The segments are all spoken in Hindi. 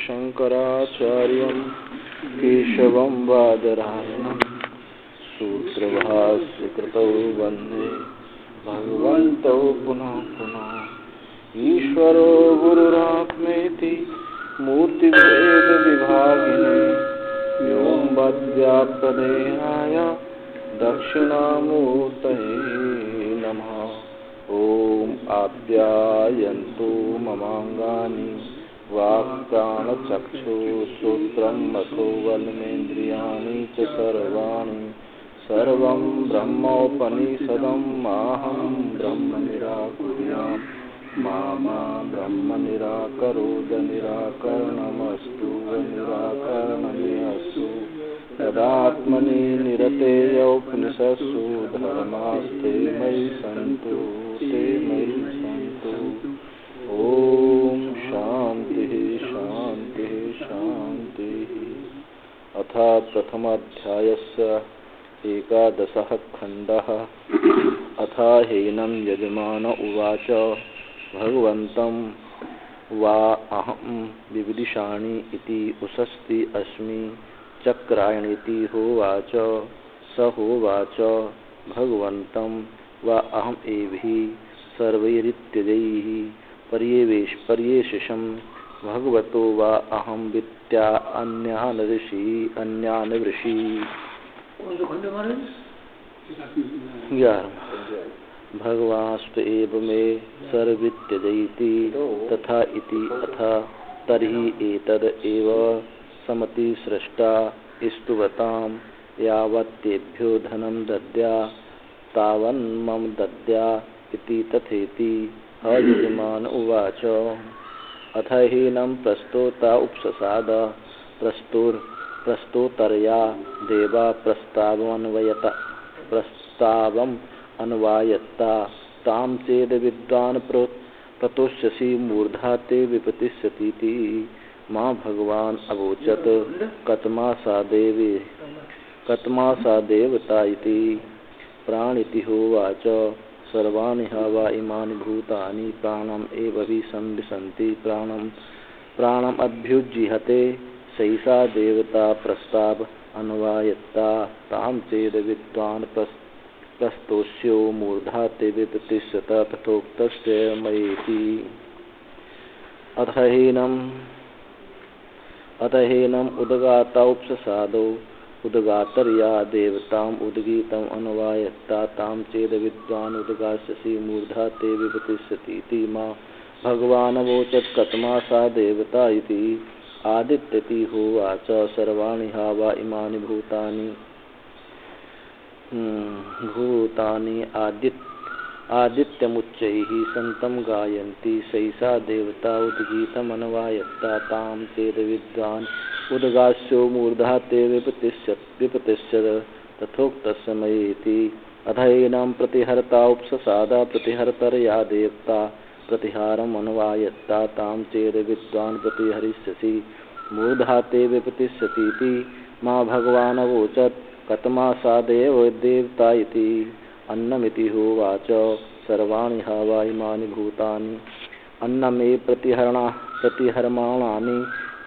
शंकराचार्यं केशवं बादरायणं सूत्रभाष्यकृतौ वन्दे भगवन्तौ पुनः पुनः। ईश्वरो गुरुरात्मेति मूर्तिभेदविभागिने व्योमवद्व्याप्तदेहाय दक्षिणामूर्तये नमः। ॐ आप्यायन्तु ममाङ्गानि वाक्प्राणचक्षुश्रोत्रं मथो बलमेन्द्रियाणि च सर्वं ब्रह्मोपनिषदं माहं ब्रह्म निराकुर्याम् मा ब्रह्म निराकरोद निराकरणमस्तु निराकरणमेऽस्तु। तदात्मनि निरतेय उपनिषत्सु धर्मास्ते मयि सन्तु ते मयि सन्तु। ॐ शान्तिः शान्तिः शान्तिः। अथ प्रथमाध्यायस्य एकादशः खण्डः। अथ हैनं यजमान उवाच भगवन्तं वा अहं विविदिषामि इति उशस्ति अस्मि चक्रायणीति होवाच। स होवाच भगवन्तं वा अहम् एभिः सर्वैरित्यजैः पर्यवेशं भगवतो वा अहं वित्या अन्यान् ऋषि। भगवास्त एव मे सर्ववित्यजैति तथा इति। अथ तर्हि एतद् एव समति सृष्टा स्तुवतां यावत्तेभ्यो धनं दद्या तावन्मम दद्या इति तथेति। यजमान उवाच अथ हीनं प्रस्तोता उपससाद प्रस्तोतर्या देवा प्रस्तावम् अन्वायत्ता तां चेद विद्वान् प्रतोष्यसि मूर्धा ते विपतिष्यतीति। मां भगवान् अवोचत् कतमा सा देवता इति। प्राणिति होवाच सर्वाणि वा इमानि भूतानि प्राणम् एव हि संविशन्ति प्राणम् अभ्युज्जिहते सैषा देवता प्रस्ताव अन्वायत्ता तां चेद विद्वान् प्रस्तोष्यो मूर्धा ते विपतिष्यत तथोक्तस्य मयेति। अथ हीनम् उद्गाता उपससादो उद्गातर्या देवताम् उद्गीतम् अन्वायत्ता तां चेद विद्वान् उद्गास्यसि मूर्धा ते विपतिष्यतीति। मां भगवान् अवोचत् कतमा सा देवता इति। आदित्यति होवाच सर्वाणि वा इमानि भूतानि आदित्यमुच्चैः सन्तं गायन्ति सैषा देवता उद्गीतम् अन्वायत्ता तां चेद विद्वान् उद्गास्यो मूर्धा ते विपतिष्यत तथोक्तस्य मयेति। अथैनं प्रतिहर्ता उपससादा प्रतिहर्तर्या देवता प्रतिहारम् अन्वायत्ता तां चेद विद्वान् प्रतिहरिष्यसि मूर्धा ते विपतिष्यतीति। मां भगवान् अवोचत् कतमा सा देवता इति। अन्नमिति होवाच सर्वाणि वा इमानि भूतानि अन्नमे प्रतिहर्माणानि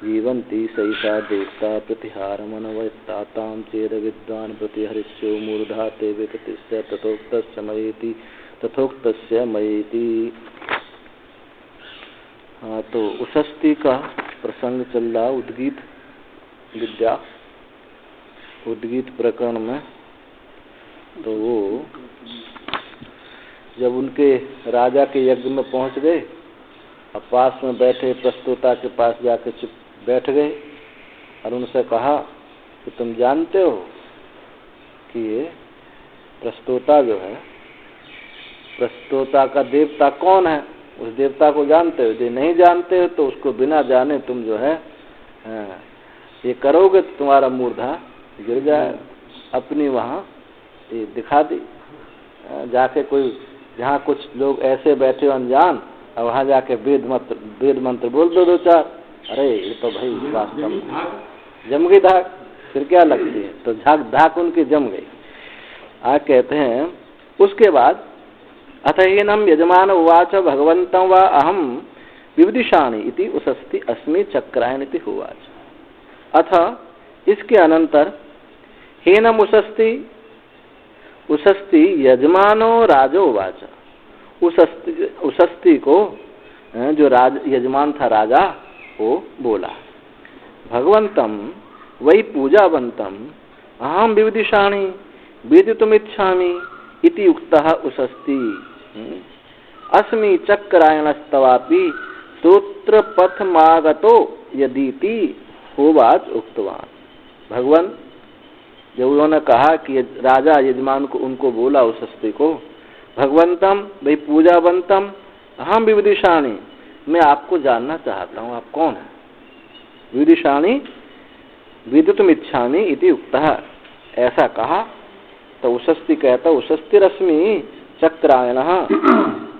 जीवन्ति सैषा देवता प्रतिहारमन्वयत्ता तां चेद विद्वान् प्रतिहरिष्यो मूर्धा ते विपतिष्यत तथोक्तस्य मयेति। हाँ, तो उशस्ति का प्रसंग चल रहा उद्गीत विद्या उद्गीत प्रकरण में। तो वो जब उनके राजा के यज्ञ में पहुंच गए अब पास में बैठे प्रस्तोता के पास जाकर चुप बैठ गए और उनसे कहा कि तुम जानते हो कि ये प्रस्तोता जो है प्रस्तोता का देवता कौन है? उस देवता को जानते हो? यदि नहीं जानते हो तो उसको बिना जाने तुम जो है ये करोगे तो तुम्हारा मूर्धा गिर जाए। अपनी वहाँ ये दिखा दी जाके कोई जहाँ कुछ लोग ऐसे बैठे अनजान और वहाँ जाके वेद मंत्र बोल दो चार। अरे ये तो भाई वास्तव में जम गई धाक, फिर क्या लगती है? तो धाक उनकी जम गई। आज कहते हैं उसके बाद अथ हीनम यजमान उवाच भगवन्तं वा अहम विविदिषाणि इति उसस्ति अस्मि चक्रायन इति होवाच। अथ इसके अनंतर हेनम उसस्ति यजमानो राजो उवाच। उसस्ति को जो यजमान था राजा वो बोला, भगवंतम वै पूजावंतम अहम विविदिषाणि वेदितुमिच्छामि इति उक्तः उसस्ति अस्मि चक्रायणस्तवापि श्रोत्रपथमागतो यदीति होवाच उक्तवान। भगवान जब उन्होंने कहा कि राजा यजमान को उनको बोला उसस्ति को, भगवंतम वै पूजावंतम अहम विविदिषाणि, मैं आपको जानना चाहता हूँ, आप कौन है। विविदिषाणि वेदितुमिच्छामि इति उक्तः, ऐसा कहा तो उसस्ति कहता उसस्तिरस्मि चक्रायणः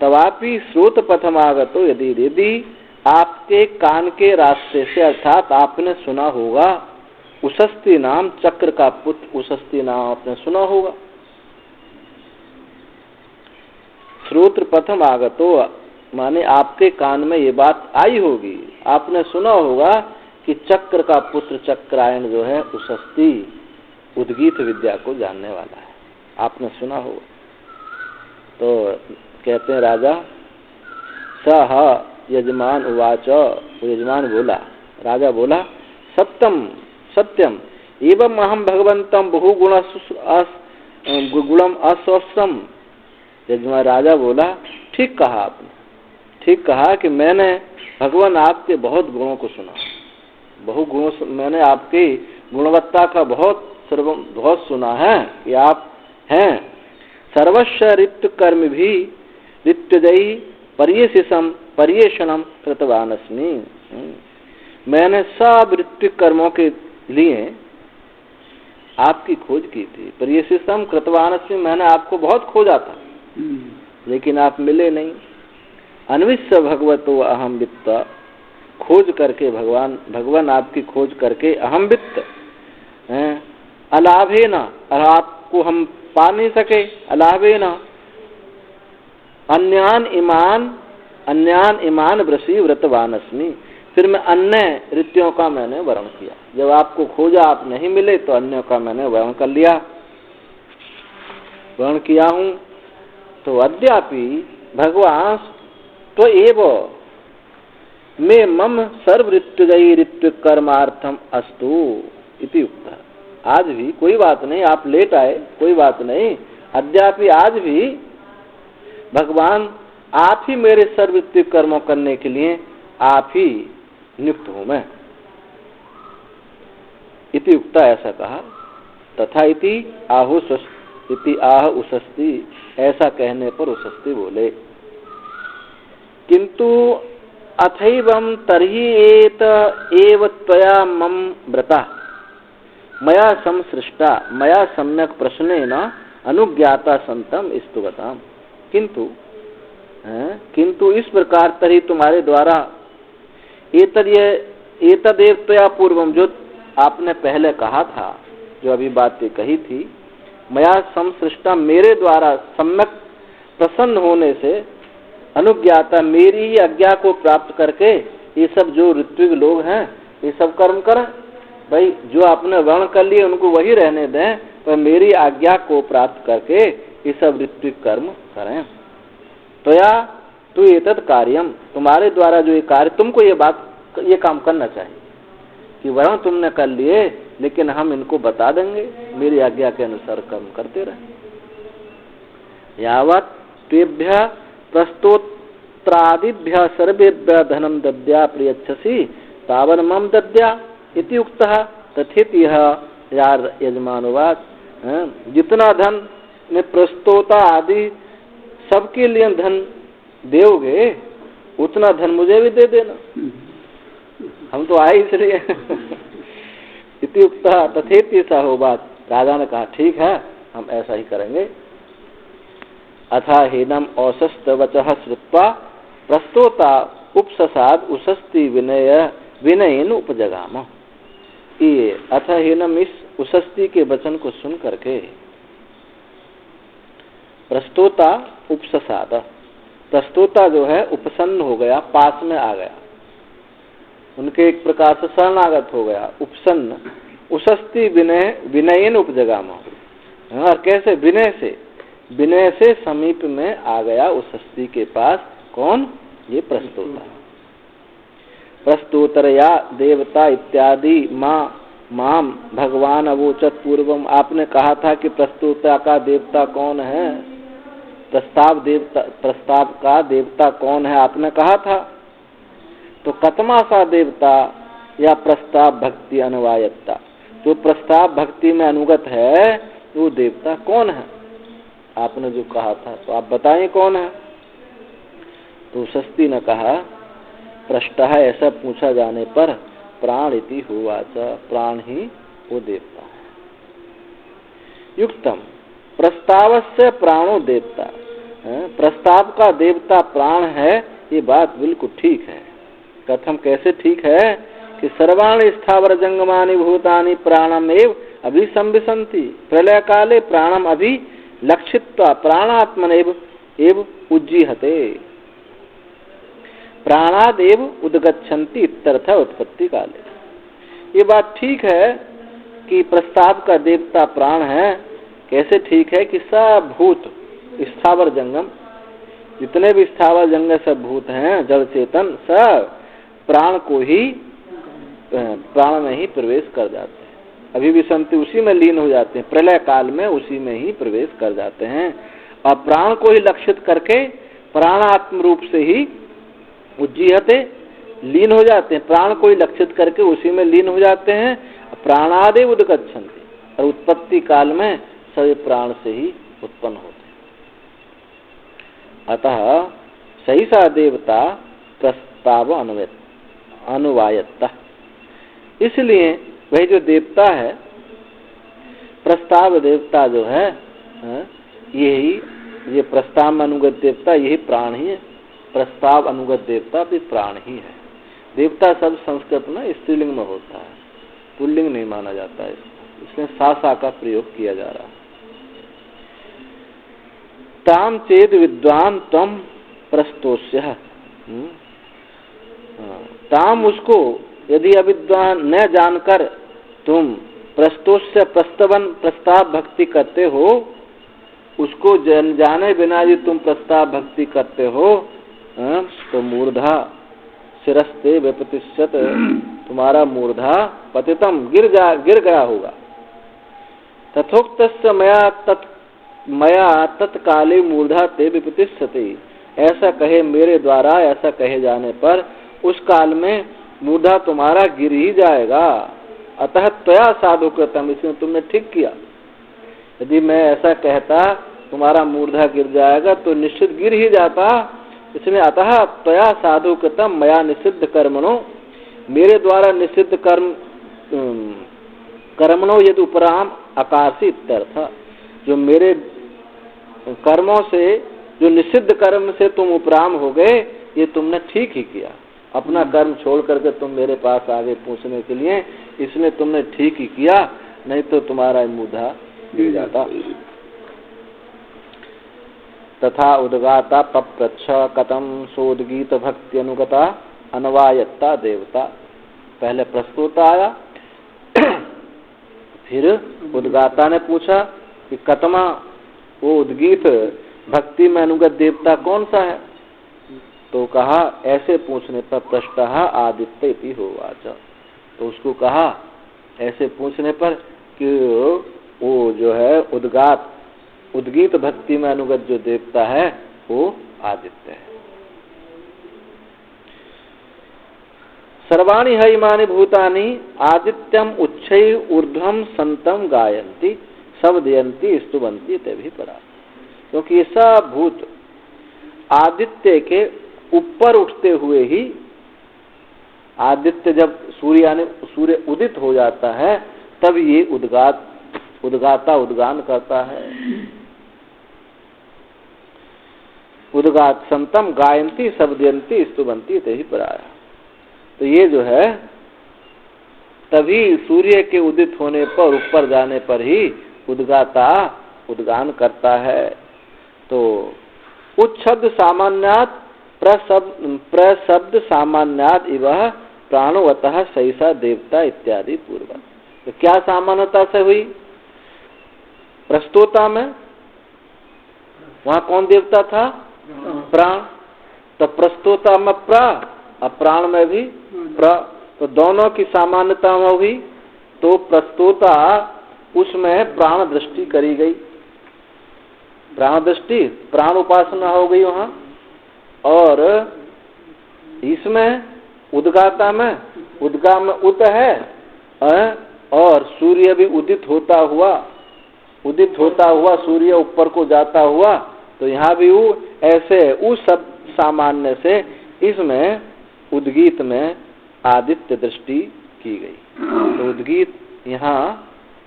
तवापि श्रोतपथमागतो यदि आपके कान के रास्ते से अर्थात आपने सुना होगा उसस्ति नाम, चक्र का पुत्र उसस्ति नाम आपने सुना होगा। श्रोत्र प्रथम आगतो माने आपके कान में ये बात आई होगी, आपने सुना होगा कि चक्र का पुत्र चक्रायन जो है उसस्ति उद्गीत विद्या को जानने वाला है, आपने सुना होगा। तो कहते हैं राजा सह यजमान उवाच, यजमान बोला, राजा बोला सत्यम एवं अहम भगवंतम गुणम अस्वस्म। यजमान राजा बोला ठीक कहा आपने, ठीक कहा कि मैंने भगवान आपके बहुत गुणों को सुना, मैंने आपकी गुणवत्ता का बहुत सुना है कि आप हैं सर्वस्व ऋतु कर्म भी ऋत्युजयी पर्येषणम कृतवानस्मि। मैंने सब ऋतु कर्मों के लिए आपकी खोज की थी। पर्येषणम कृतवानस्मि, मैंने आपको बहुत खोजा था लेकिन आप मिले नहीं। अन्विष्य भगवतो अहम वित्त, खोज करके भगवान आपकी खोज करके अहम वित्त अलाभे न, आपको हम पा नहीं सके, अलाभे न अन्यान इमान वृषि व्रतवानस्मि। फिर मैं अन्य ऋतुओं का मैंने वर्ण किया, जब आपको खोजा आप नहीं मिले तो अन्यों का मैंने वर्ण कर लिया, वर्ण किया हूं। तो अद्यापि भगवान तो एव मे मम सर्व ऋत्युजयी ऋतु कर्मार्थम अस्तु इति उक्ता। आज भी कोई बात नहीं, आप लेट आए कोई बात नहीं, अद्यापि आज भी भगवान आप ही मेरे सर्व ऋतु कर्मों करने के लिए आप ही नियुक्त हूं मैं, इति उक्ता, ऐसा कहा। तथा इति आह उसस्ति, ऐसा कहने पर उसस्ति बोले किंतु अथैवं तर्हि एत एव त्वया मम व्रता मया संसृष्टा मया सम्यक प्रश्नेन अनुज्ञाता संतम स्तुवताम। किंतु इस प्रकार तरी तुम्हारे द्वारा एतदेव त्वया पूर्वम, जो आपने पहले कहा था, जो अभी बातें कही थी, मया संसृष्टा, मेरे द्वारा सम्यक प्रसन्न होने से, अनुज्ञाता, मेरी ही आज्ञा को प्राप्त करके ये सब जो ऋत्विक लोग हैं ये सब कर्म करें। भाई जो आपने वर्ण कर लिए उनको वही रहने दें, पर मेरी आज्ञा को प्राप्त करके ये सब ऋत्विक कर्म करें। तो या तू एतत् कार्यम, तुम्हारे द्वारा जो ये कार्य, तुमको ये काम करना चाहिए कि वर्ण तुमने कर लिए लेकिन हम इनको बता देंगे, मेरी आज्ञा के अनुसार कर्म करते रहे। यावत् तेभ्य प्रस्तोत्रादिभ्य सर्वेभ्य धनम दद्या प्रियच्छसि तावन मम दद्या इति उक्तः तथेति यार यजमानवाद। जितना धन में प्रस्तोता आदि सबके लिए धन दोगे उतना धन मुझे भी दे देना, हम तो आए इसलिए। इति उक्तः तथेति सा हो बात। राजा ने कहा ठीक है हम ऐसा ही करेंगे। अथा हेनम औसस्त वचः श्रुत्वा प्रस्तोता उपससाद उसस्ति विनयन उपजगाम। ये अथ हेनम, इस उसस्ति के वचन को सुन करके प्रस्तोता उपससाद, प्रस्तोता जो है उपसन्न हो गया, पास में आ गया, उनके एक प्रकार से शरणागत हो गया, उपसन्न। उसस्ति विनय विनयन उपजगाम, और कैसे? विनय से समीप में आ गया उस हस्ती के पास। कौन? ये प्रस्तोता। प्रस्तोतरया देवता इत्यादि माम भगवान अवोचत पूर्वम। आपने कहा था कि प्रस्तोता का देवता कौन है, प्रस्ताव का देवता कौन है, आपने कहा था। तो कतमा सा देवता या प्रस्ताव भक्ति अनुवायत्ता, जो प्रस्ताव भक्ति में अनुगत है वो देवता कौन है, आपने जो कहा था, तो आप बताएं कौन है। तो सस्ती ने कहा, पृष्ठ है, ऐसा पूछा जाने पर प्राण इति होवाच, प्राण ही वो देवता है। युक्तम प्रस्तावस्य प्राणो देवता, प्रस्ताव का देवता प्राण है, ये बात बिल्कुल ठीक है। कथम, कैसे ठीक है? कि सर्वाणि स्थावर जंगमानि भूतानि प्राणमेव अभिसंविशन्ति, प्रलय काले प्राणम अभि लक्षित्वा प्राणात्मनेव एव उज्जीहते, प्राणादेव उद्गच्छन्ति इत्यर्थ उत्पत्ति काले। ये बात ठीक है कि प्रस्ताव का देवता प्राण है। कैसे ठीक है? कि सब भूत स्थावर जंगम, जितने भी स्थावर जंगम सब भूत हैं, जड़ चेतन, सब प्राण को ही, प्राण में ही प्रवेश कर जाते हैं। अभिविशन्ति, उसी में लीन हो जाते हैं, प्रलय काल में उसी में ही प्रवेश कर जाते हैं। और प्राण को ही लक्षित करके प्राणात्म रूप से ही उज्जीहते, लीन हो जाते हैं। प्राण को ही लक्षित करके उसी में लीन हो जाते हैं। प्राणादि उद्गच्छन्ति, और उत्पत्ति काल में सभी प्राण से ही उत्पन्न होते हैं। अतः सही सा देवता प्रस्ताव अनुवायत्ता, इसलिए वही जो देवता है, प्रस्ताव देवता जो है, यही ये प्रस्ताव में अनुगत देवता यही प्राण ही है। प्रस्ताव अनुगत देवता भी प्राण ही है। देवता सब संस्कृत में स्त्रीलिंग में होता है, पुल्लिंग नहीं माना जाता है, इसलिए सा का प्रयोग किया जा रहा है। ताम चेद विद्वान तम प्रस्तोष्य, ताम उसको यदि अविद्वान न जानकर तुम प्रस्तोष्य प्रस्ताव भक्ति करते हो, उसको जाने बिना यदि तुम प्रस्ताव भक्ति करते हो, तो मूर्धा शिरस्ते विपतिष्यत, तुम्हारा मूर्धा पतितम गिर गया होगा। तथोक्तस्य मया तत्काले मूर्धा ते विपतिष्यते, ऐसा कहे मेरे द्वारा, ऐसा कहे जाने पर उस काल में मूर्धा तुम्हारा गिर ही जाएगा। अतः त्वया साधु कृतम, इसमें तुमने ठीक किया। यदि मैं ऐसा कहता तुम्हारा मूर्धा गिर जाएगा तो निश्चित गिर ही जाता। इसमें अतः त्वया साधु कृतम मया निषिद्ध कर्मणो, मेरे द्वारा निषिद्ध कर्मणो यदि उपराम आकाशी इत्यर्थ, जो मेरे कर्मों से, जो निषिद्ध कर्म से तुम उपराम हो गए, ये तुमने ठीक ही किया। अपना कर्म छोड़ करके तुम मेरे पास आगे पूछने के लिए, इसमें तुमने ठीक ही किया, नहीं तो तुम्हारा मूर्धा गिर जाता। तथा उद्गाता पप्रच्छ कथम सोदगीत भक्ति अनुगता अनवायत्ता देवता। पहले प्रस्तोता आया, फिर उद्गाता ने पूछा कि कतमा वो उद्गीत भक्ति में अनुगत देवता कौन सा है। तो कहा, ऐसे पूछने पर पृष्ठः आदित्य इति होवाच, तो उसको कहा ऐसे पूछने पर कि वो जो है उद्गीत भक्ति में अनुगत जो देवता है वो आदित्य है। सर्वाणि ह इमानि भूतानि आदित्यम उच्चै ऊर्ध्वम संतम गायन्ति शब्दयन्ति स्तुवन्ति तेभि परा, क्योंकि ये सब भूत आदित्य के ऊपर उठते हुए ही, आदित्य जब सूर्य उदित हो जाता है तब ये उद्गाता उद्गान करता है। उद्गात संतम गायन्ति शब्दयन्ति स्तुवन्ति तेभि पराया, तो ये जो है तभी सूर्य के उदित होने पर, ऊपर जाने पर ही उद्गाता उद्गान करता है। तो उच्छब्द सामान्यात प्रशब्द सामान्यात इव प्राणोवतः सैसा देवता इत्यादि पूर्व। तो क्या सामान्यता से हुई? प्रस्तोता में वहां कौन देवता था? प्राण। तो प्रस्तोता में प्र और प्राण में भी प्र, तो दोनों की सामान्यता में हुई। तो प्रस्तोता उसमें प्राण दृष्टि करी गई, प्राण दृष्टि, प्राण उपासना हो गई वहां। और इसमें उद्गाता में, उद्गा में उत है और सूर्य भी उदित होता हुआ सूर्य ऊपर को जाता हुआ, तो यहाँ भी वो ऐसे उस सब सामान्य से इसमें उद्गीत में आदित्य दृष्टि की गई। तो उद्गीत यहाँ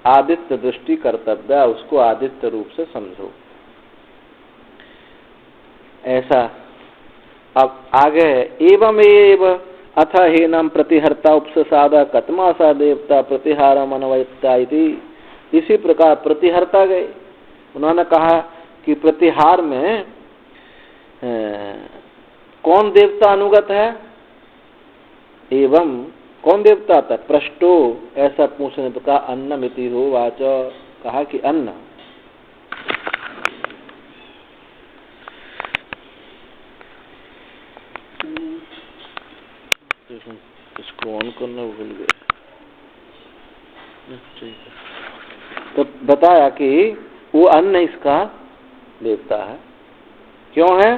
आदित्य दृष्टि कर्तव्य, उसको आदित्य रूप से समझो ऐसा। अब आगे एवमेव अथ हेनम प्रतिहर्ता उपसाद कतमासा देवता प्रतिहारम अनवयता इति। इसी प्रकार प्रतिहर्ता गए, उन्होंने कहा कि प्रतिहार में कौन देवता अनुगत है? एवं कौन देवता था? पृष्ठो, ऐसा पूछने तो कहा अन्नमिति हो वाचो, कहा कि अन्न। इसको ऑन करना भूल गए। तो बताया कि वो अन्न इसका देवता है। क्यों है?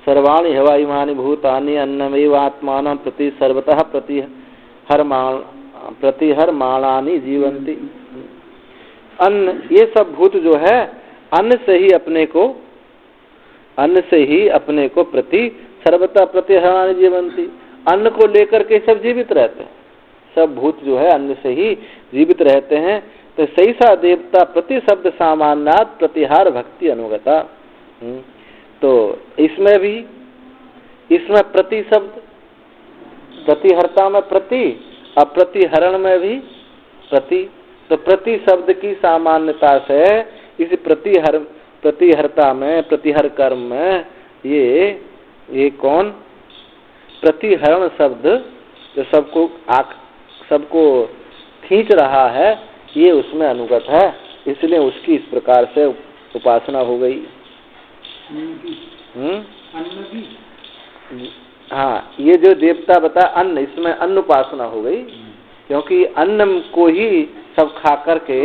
सर्वाणि हवाइमानि भूतानि अन्नमेव आत्मानं प्रति सर्वतः प्रतिहरमाणानि जीवन्ति। अन्न, ये सब भूत जो है अन्न से ही अपने को प्रति सर्वतः प्रतिहरमानि जीवन्ति। अन्न को लेकर के सब जीवित रहते हैं, सब भूत जो है अन्न से ही जीवित रहते हैं। तो सही सा देवता प्रति शब्द सामान्यात प्रतिहार भक्ति अनुगता। तो इसमें भी, इसमें प्रति शब्द, प्रतिहर्ता में प्रति और प्रतिहरण में भी प्रति। तो प्रति शब्द की सामान्यता से इस प्रतिहर्ता में, प्रतिहर कर्म में ये कौन? प्रतिहरण शब्द जो सबको खींच रहा है, ये उसमें अनुगत है, इसलिए उसकी इस प्रकार से उपासना हो गई। हाँ, ये जो देवता बता अन्न, इसमें अन्न उपासना हो गई, क्योंकि अन्न को ही सब खा करके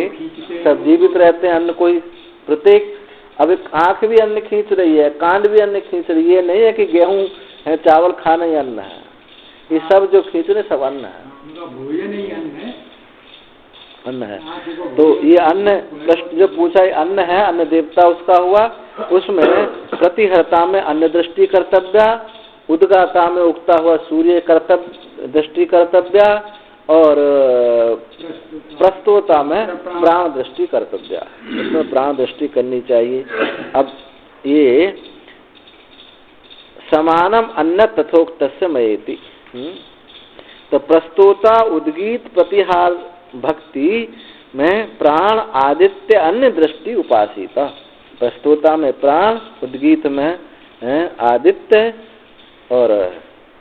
सब जीवित रहते हैं। अन्न को ही प्रत्येक, अब आंख भी अन्न खींच रही है, कान भी अन्न खींच रही है। नहीं है कि गेहूं है, चावल खाना ही अन्न है, ये सब जो खींच रहे सब अन्न है, अन्न है। तो ये अन्न प्रश्न जो पूछा है, अन्न है, अन्न देवता उसका हुआ। उसमें प्रतिहर्ता में अन्न दृष्टि कर्तव्य, उद्गाता में उगता हुआ सूर्य कर्तव्य दृष्टि कर्तव्य, और प्रस्तोता में प्राण दृष्टि कर्तव्य, इसमें प्राण दृष्टि करनी चाहिए। अब ये समानम अन्न तथोक्तस्य मयेति। तो प्रस्तोता उद्गीत प्रतिहार भक्ति में प्राण आदित्य अन्य दृष्टि उपासिता। प्रस्तोता में प्राण, उद्गीत में आदित्य और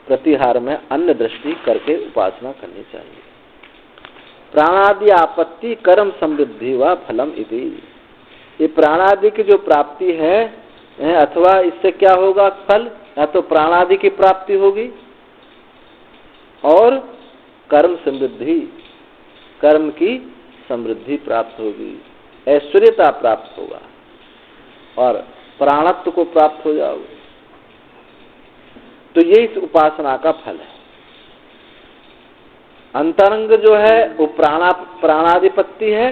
प्रतिहार में अन्य दृष्टि करके उपासना करनी चाहिए। प्राणादि आपत्ति कर्म समृद्धि व फलम इति। ये प्राणादि की जो प्राप्ति है अथवा इससे क्या होगा फल? या तो प्राणादि की प्राप्ति होगी और कर्म समृद्धि, कर्म की समृद्धि प्राप्त होगी, ऐश्वर्यता प्राप्त होगा और प्राणत्व को प्राप्त हो जाओगे। तो ये इस उपासना का फल है। अंतरंग जो है वो प्राणाधिपत्ति है,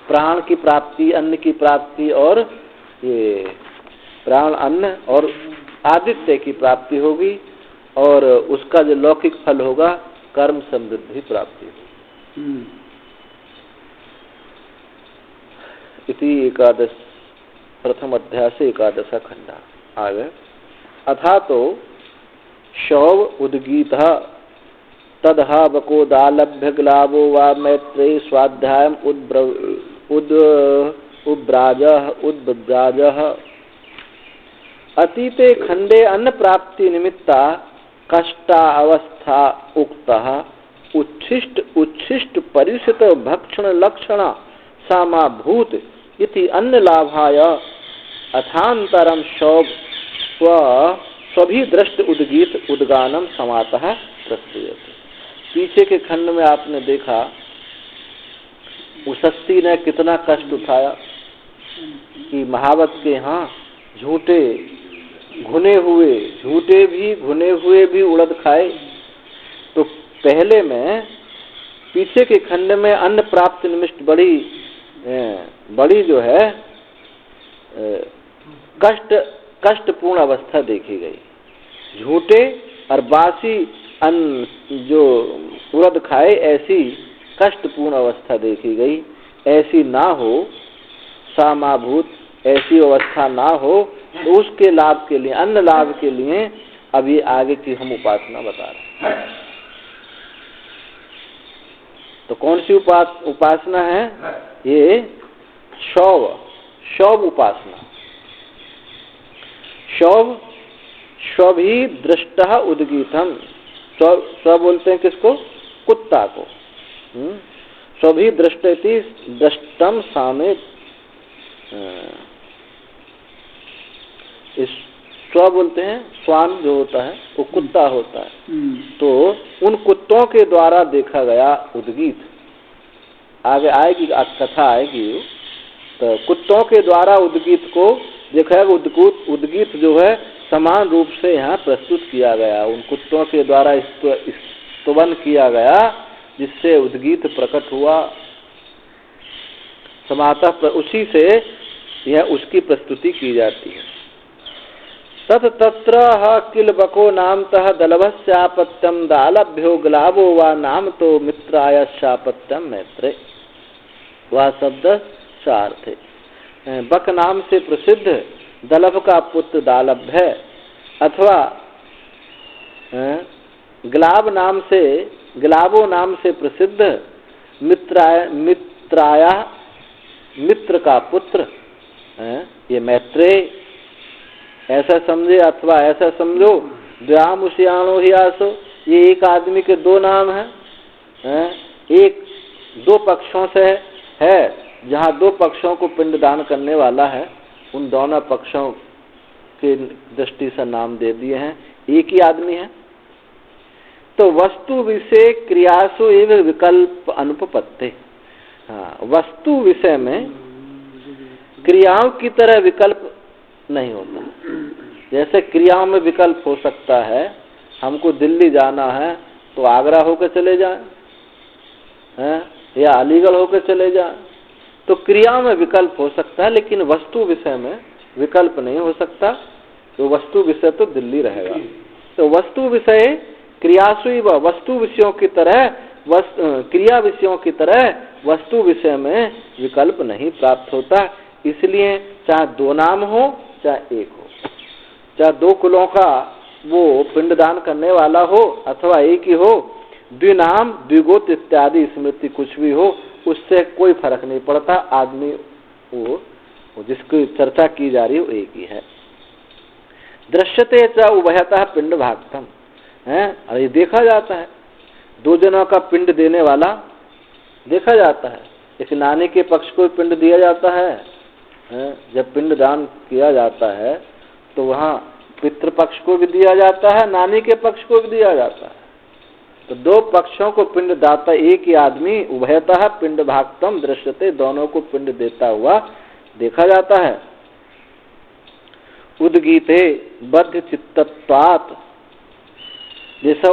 प्राण की प्राप्ति, अन्न की प्राप्ति, और ये प्राण अन्न और आदित्य की प्राप्ति होगी, और उसका जो लौकिक फल होगा कर्म समृद्धि प्राप्ति होगी। इति एकादश प्रथम अध्याय से एकादश खंडा आगे। अथा तो शौव उद्गीत तदहा बकोदालभ्य ग्लावो वा मैत्रेय स्वाध्यायम उद्ब्राज। अतीते खंडे अन्न प्राप्ति निमित्ता कष्टा अवस्था उक्तः उच्छिष्ट उच्छिष्ट परिषित भक्षण लक्षण सामाभूत इति अन्न लाभाय अथांतरम स्वभी दृष्ट उद्गीत उद्गानम समातः प्रस्तुयते। पीछे के खंड में आपने देखा उषस्ती ने कितना कष्ट उठाया कि महावत के यहाँ झूठे घुने हुए भी उड़द खाए। तो पहले में पीछे के खंड में अन्न प्राप्त निमित्त बड़ी जो है कष्टपूर्ण अवस्था देखी गई। झूठे और बासी अन्न जो उड़द खाए ऐसी कष्टपूर्ण अवस्था देखी गई। ऐसी ना हो, सामाभूत ऐसी अवस्था ना हो, तो उसके लाभ के लिए, अन्न लाभ के लिए अभी आगे की हम उपासना बता रहे हैं। तो कौन सी उपासना है? ये शौव उपासना। स्वभी दृष्टः उद्गीतम। स्व बोलते हैं किसको? कुत्ता को। स्वभी दृष्टति दृष्टम सामे। इस स्व बोलते हैं, स्वान जो होता है वो कुत्ता होता है। तो उन कुत्तों के द्वारा देखा गया उद्गीत, आगे आएगी कथा आएगी, तो कुत्तों के द्वारा उद्गीत को देखा गया। उद्गीत जो है समान रूप से यहाँ प्रस्तुत किया गया। उन कुत्तों के द्वारा स्तुवन किया गया जिससे उद्गीत प्रकट हुआ। समातः उसी से यह उसकी प्रस्तुति की जाती है। तत् तत्र किल बको नामतः दलभस्यापत्यम दालभ्यो ग्लाभो वा नाम तो मित्राय शापत्यम मैत्रे। वह शब्द सार्थ है। बक नाम से प्रसिद्ध दलभ का पुत्र दालभ है, अथवा ग्लाभो नाम से प्रसिद्ध मित्राया मित्र का पुत्र ये मैत्रेय। ऐसा समझे, अथवा ऐसा समझो द्व्यामुष्याणो ही आसो, ये एक आदमी के दो नाम हैं। एक दो पक्षों से है, जहाँ दो पक्षों को पिंडदान करने वाला है, उन दोनों पक्षों के दृष्टि से नाम दे दिए हैं, एक ही आदमी है। तो वस्तु विषय क्रियासु एवं विकल्प अनुपपत्ति। हाँ, वस्तु विषय में क्रियाओं की तरह विकल्प नहीं होता। जैसे क्रियाओं में विकल्प हो सकता है, हमको दिल्ली जाना है तो आगरा होकर चले जाएं, या अलीगढ़ होकर चले जाएं। तो क्रियाओं में विकल्प हो सकता है, लेकिन वस्तु विषय में विकल्प नहीं हो सकता। तो वस्तु विषय तो दिल्ली रहेगा। तो वस्तु विषय क्रियासु व वस्तु विषयों की तरह, क्रिया विषयों की तरह वस्तु विषय में विकल्प नहीं प्राप्त होता। इसलिए चाहे दो नाम हो चाहे एक हो, चाहे दो कुलों का वो पिंडदान करने वाला हो अथवा एक ही हो, द्विनाम द्विगोत्र इत्यादि स्मृति कुछ भी हो, उससे कोई फर्क नहीं पड़ता। आदमी वो जिसकी चर्चा की जा रही है वो एक ही है। दृश्यते च उभयतः पिंड भागतम है। अरे देखा जाता है, दो जनों का पिंड देने वाला देखा जाता है। एक नानी के पक्ष को पिंड दिया जाता है। जब पिंड दान किया जाता है तो वहाँ पितृपक्ष को भी दिया जाता है, नानी के पक्ष को भी दिया जाता है। तो दो पक्षों को पिंड दाता एक ही आदमी उभयतः पिंड भागतम दृश्यते, दोनों को पिंड देता हुआ देखा जाता है। उद्गीते बद्ध चित्तत्वात् जैसा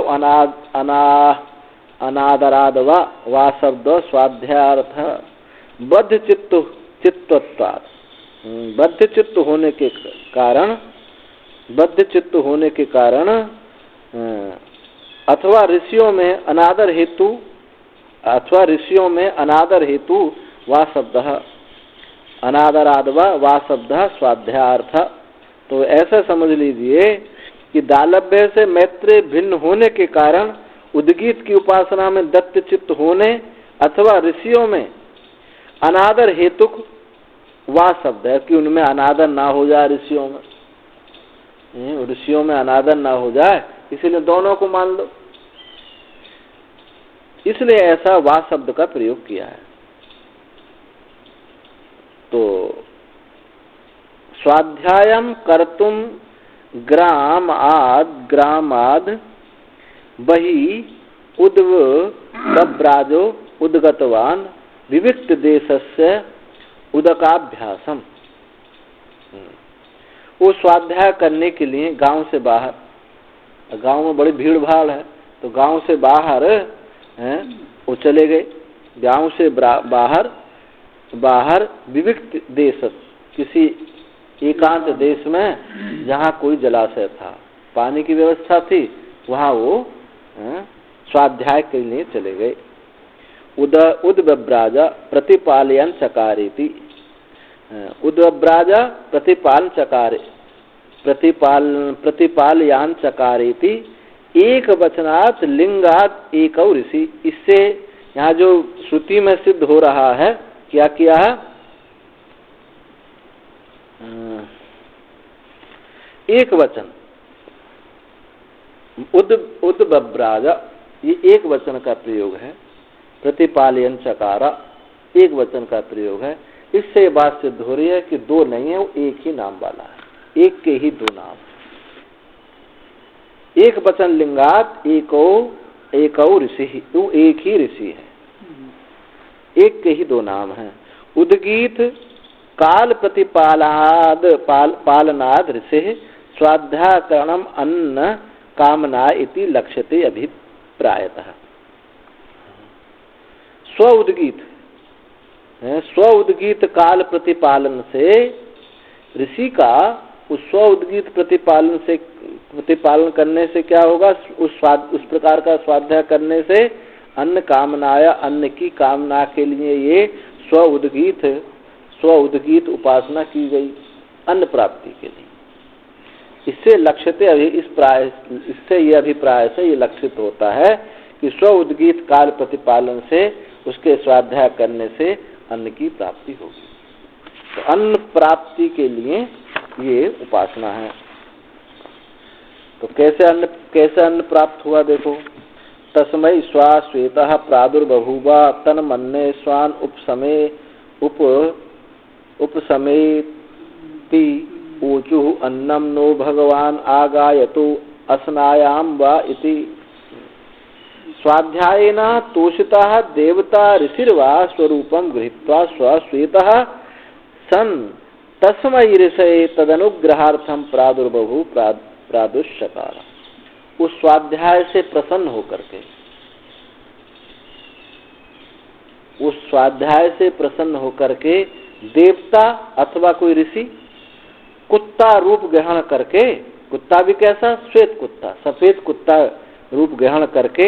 अनादराद वा शब्द स्वाध्यायार्थ बद्ध चित्तत्वात्, बद्ध चित्त होने के कारण अथवा ऋषियों में अनादर हेतु वा शब्द अनादराद वा शब्द स्वाध्यायार्थ। तो ऐसा समझ लीजिए कि दालभ्य से मैत्रेय भिन्न होने के कारण उद्गीत की उपासना में दत्त चित्त होने अथवा ऋषियों में अनादर हेतुक वा शब्द है कि उनमें अनादर ना हो जाए ऋषियों में। ऋषियों में अनादर ना हो जाए, इसीलिए दोनों को मान लो। इसलिए ऐसा वा शब्द का प्रयोग किया है। तो स्वाध्यायम कर्तुम ग्रामाद बहि उद्वब्राजो उद्गतवान विविक्त देशस्य उदकाभ्यासम। वो स्वाध्याय करने के लिए गांव से बाहर, गांव में बड़ी भीड़ भाड़ है, तो गांव से बाहर वो चले गए। गांव से बाहर विविक्त देश, किसी एकांत देश में जहाँ कोई जलाशय था, पानी की व्यवस्था थी, वहाँ वो स्वाध्याय के लिए चले गए। उद्वब्राजा प्रतिपालयन चकारेति। उद्वब्राजा प्रतिपालयान चकारेति एक वचनात् लिंगात एक ऋषि। इससे यहाँ जो श्रुति में सिद्ध हो रहा है, क्या किया है? एक वचन उद्वब्राजा, ये एक वचन का प्रयोग है। प्रतिपालयन चकारा एक वचन का प्रयोग है। इससे ये बात सिद्ध हो रही है कि दो नहीं है, वो एक ही नाम वाला है, एक के ही दो नाम। एक वचन लिंगात एको ऋषि, वो एक ही ऋषि है, एक के ही दो नाम हैं। उद्गीत काल पालनाद ऋषि स्वाध्याकरणम अन्न कामना इति लक्ष्यते अभिप्रायतः। स्व उद्गीत काल प्रतिपालन से ऋषि का उस स्व उद्गीत प्रतिपालन करने से क्या होगा? उस प्रकार का स्वाध्याय करने से अन्न कामनाया, अन्न की कामना के लिए ये स्व उद्गीत उपासना की गई अन्न प्राप्ति के लिए। इससे लक्ष्यते इससे ये अभिप्राय से ये लक्षित होता है कि स्व उद्गीत काल प्रतिपालन से उसके स्वाध्याय करने से अन्न की प्राप्ति होगी। तो अन्न प्राप्ति के लिए ये उपासना है। तो कैसे अन्न प्राप्त हुआ देखो। तस्मै स्वा श्वेतः प्रादुर्बभूवा तन्मन्ये स्वान उपसमेति ऊचुः अन्नम नो भगवान आगायतु असनायाम वा इति। स्वाध्यायेन तोषितः देवता ऋषिर्वा स्वरूपं गृहीत्वा स्वश्वेतः सन् तस्मै ऋषये तदनुग्रहार्थं प्रादुर्बभू प्रादुष्चकार। उस स्वाध्याय से प्रसन्न होकर के, उस स्वाध्याय से प्रसन्न होकर के देवता अथवा कोई ऋषि कुत्ता रूप ग्रहण करके, कुत्ता भी कैसा? श्वेत कुत्ता, सफेद कुत्ता रूप ग्रहण करके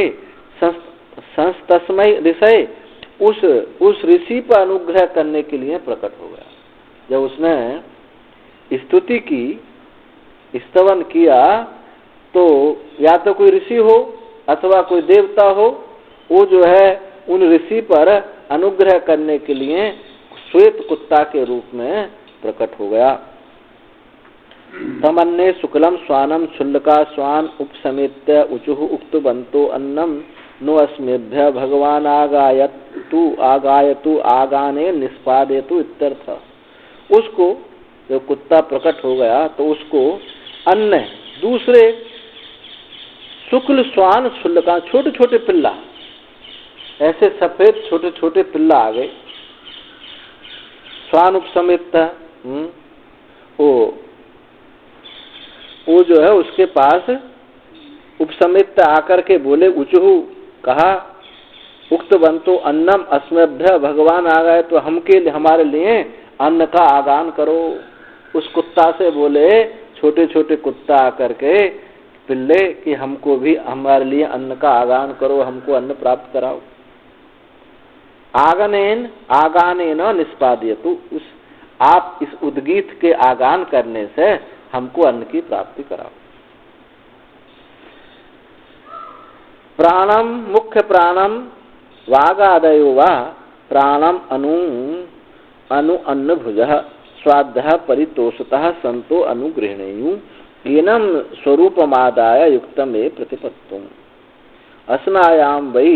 संस्तस्मय ऋषय उस ऋषि पर अनुग्रह करने के लिए प्रकट हो गया। जब उसने स्तुति की, स्तवन किया, तो या तो कोई ऋषि हो अथवा कोई देवता हो, वो जो है उन ऋषि पर अनुग्रह करने के लिए श्वेत कुत्ता के रूप में प्रकट हो गया। तमन्ने शुक्लम स्वानम शुल्का स्वान उपसमेत्य उचुः उक्तवन्तो अन्नम नो अस्मेभ्य भगवान आगायतु आगाने निष्पादयतु इत्यर्थ। उसको जब कुत्ता प्रकट हो गया तो उसको अन्न, दूसरे शुक्ल स्वान शुल्का, छोटे छोटे पिल्ला, ऐसे सफेद छोटे छोटे पिल्ला आ गए। स्वान उपसमेत, वो जो है उसके पास उपसमित आकर के बोले, उचुहु कहा, उक्तवन्तो अन्नम अस्मभ्य भगवान आ गए, तो हमारे लिए अन्न का आगान करो। उस कुत्ता से बोले, छोटे छोटे कुत्ता आकर के पिल्ले, कि हमको भी हमारे लिए अन्न का आगान करो, हमको अन्न प्राप्त कराओ। आगानेन निष्पादयतु, आप इस उद्गीत के आगान करने से हमको अन्न की प्राप्ति कराओ। प्राणम मुख्य प्राणम वागादयो वा प्राणम अनु अन्न भुज स्वाध्याय परितोषतः संतो अनुगृहणेयु एनम स्वरूपमादाय युक्तमे प्रतिपत्तुम असनायां वै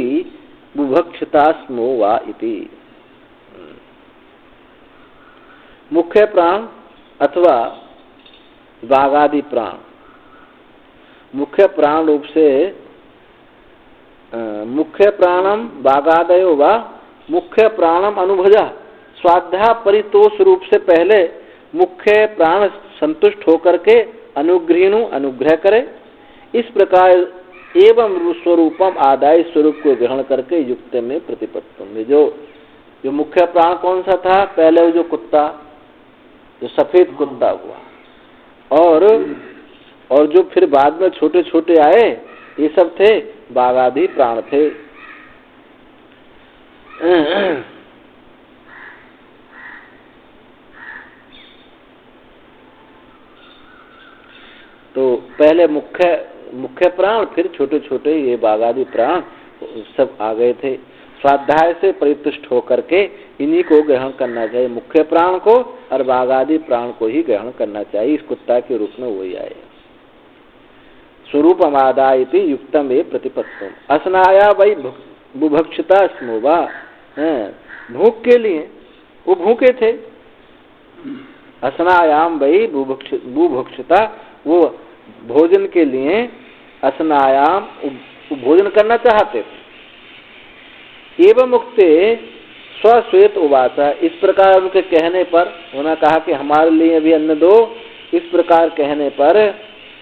बुभक्षिता स्मो वा इति। मुख्य प्राण अथवा वागादि प्राण, मुख्य प्राण रूप से मुख्य प्राणम वागादयो वा मुख्य प्राणम अनुभजा, स्वाध्याय परितोष रूप से पहले मुख्य प्राण संतुष्ट होकर के अनुग्रहीणु अनुग्रह करे। इस प्रकार एवं स्वरूपम आदाय स्वरूप को ग्रहण करके युक्त में प्रतिपत्तुम। जो मुख्य प्राण कौन सा था? पहले वो जो कुत्ता, जो सफेद कुत्ता हुआ, और जो फिर बाद में छोटे छोटे आए, ये सब थे बाघादि प्राण थे। तो पहले मुख्य प्राण, फिर छोटे छोटे ये बाघादि प्राण सब आ गए थे। स्वाध्याय से परितुष्ट होकर के इन्हीं को ग्रहण करना चाहिए, मुख्य प्राण को और बाघादि प्राण को ही ग्रहण करना चाहिए। इस कुत्ता के रूप में वही आए। स्वरूप अमादायति युक्तम ए प्रतिपत्तम असनाया वही बुभक्षिता स्मोवा। भूख के लिए वो भूखे थे। असनायाम वही बुभक्षिता, वो भोजन के लिए असनायाम भोजन करना चाहते थे। एवं मुक्ते स्वश्वेत उवाचा, इस प्रकार उनके कहने पर, उन्होंने कहा कि हमारे लिए भी अन्न दो। इस प्रकार कहने पर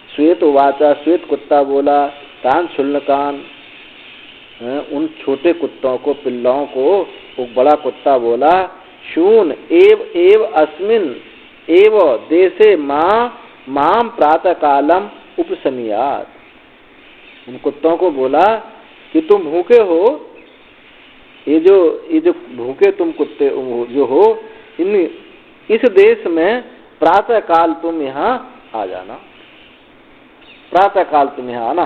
श्वेत उवाचा, श्वेत कुत्ता बोला, तान शुल्लकान, उन छोटे कुत्तों को, पिल्लाओं को वो बड़ा कुत्ता बोला, शून एव अस्मिन एव देशे माम प्रातः कालम उपसमियात। उन कुत्तों को बोला कि तुम भूखे हो, ये जो भूखे तुम कुत्ते जो हो, इस देश में प्रातः काल तुम यहाँ आ जाना, प्रातः काल तुम यहाँ आना।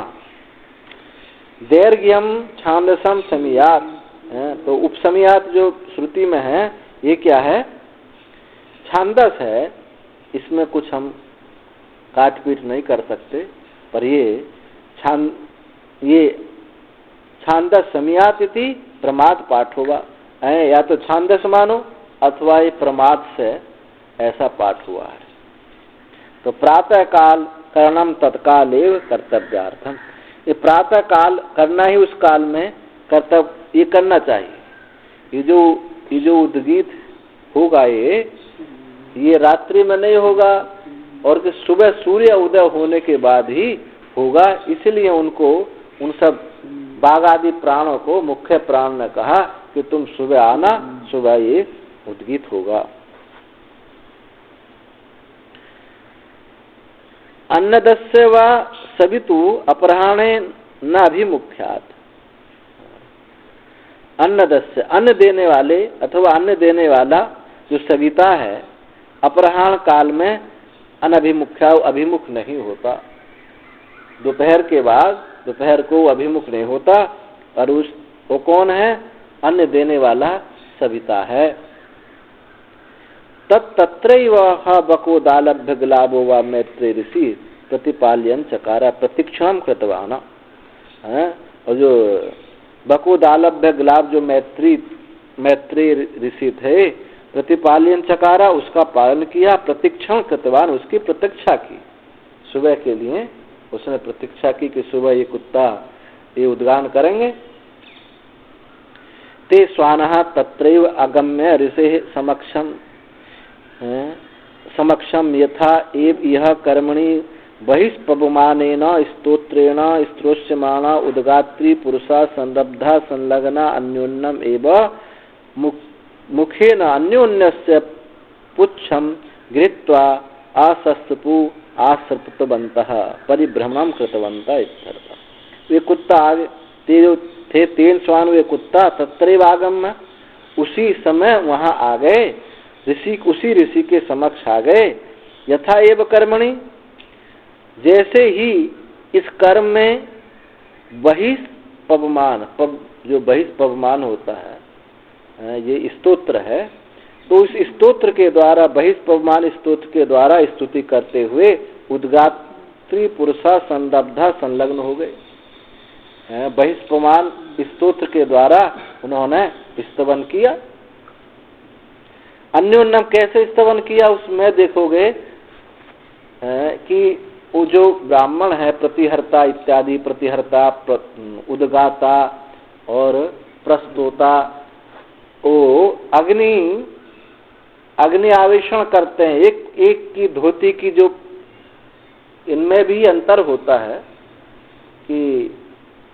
दैर्घ्यम छांदसम समियात, तो उपसमियात जो श्रुति में है, ये क्या है? छांदस है। इसमें कुछ हम काट पीट नहीं कर सकते, पर ये छांदस समियात इति प्रमाद पाठ होगा। या तो छांदस मानो अथवा ये प्रमाद से ऐसा पाठ हुआ है। तो प्रातः काल करणम तत्काल एव कर्तव्यार्थम, ये प्रातः काल करना ही उस काल में कर्तव्य, ये करना चाहिए। ये जो उद्गीत होगा ये रात्रि में नहीं होगा, और कि सुबह सूर्य उदय होने के बाद ही होगा। इसलिए उनको, उन सब बाघ आदि प्राणों को मुख्य प्राण ने कहा कि तुम सुबह आना, सुबह ये उद्गीत होगा। अन्नदस्य व सवितु अपराह्णे न अभिमुख्यात। अन्नदस्य, अन्न देने वाले अथवा अन्न देने वाला जो सविता है, अपराह्न काल में अनभिमुख्या, अभिमुख नहीं होता। दोपहर के बाद, दोपहर को अभिमुख नहीं होता। और वो कौन है? अन्न देने वाला सविता है। तत्रैव बकोदालभ्य ग्लाभो व मैत्री ऋषि प्रतिपाल्यन चकारा प्रतीक्षाम कृतवान। और जो बकोदालभ्य ग्लाभ जो मैत्री ऋषि थे, प्रतिपाल्यन चकारा, उसका पालन किया, प्रतीक्षण कृतवान, उसकी प्रतीक्षा की। सुबह के लिए उसने प्रतीक्षा की कि सुबह ये कुत्ता ये उद्गान करेंगे। ते स्वानः तत्रैव अगम्य ऋषे समक्षम यथा एव यह कर्मणि बहिष्पवमानेन स्तोत्रेण स्त्रोष्यमाणा उद्गात्री पुरुषा संरब्धा संलग्ना अन्योन्यम एव मुखेन अन्योन्यस्य पुच्छम गृहीत्वा आसर्पतवन्तः परिभ्रमणं कृतवन्तः इत्यर्थः। वे कुत्ता आगे थे, 3 श्वान वे कुत्ता तत्रैव आगम्य, उसी समय वहां आ गए। उसी ऋषि के समक्ष आ गए। यथा एव कर्मणि, जैसे ही इस कर्म में बहिष्पवमान, जो बहिष्पवमान होता है, ये स्तोत्र है, तो इस स्तोत्र के द्वारा, बहिष्पवमान स्तोत्र के द्वारा स्तुति करते हुए स्त्री पुरुषा संदब्धा संलग्न हो गए। बहिष्पमान स्तोत्र के द्वारा उन्होंने स्तवन किया। अन्योन्यम कैसे स्तवन किया उसमें देखोगे कि वो जो ब्राह्मण है प्रतिहर्ता इत्यादि, प्रतिहर्ता, उद्गाता और प्रस्तोता, वो अग्नि आवेशण करते हैं। एक की धोती की जो, इनमें भी अंतर होता है कि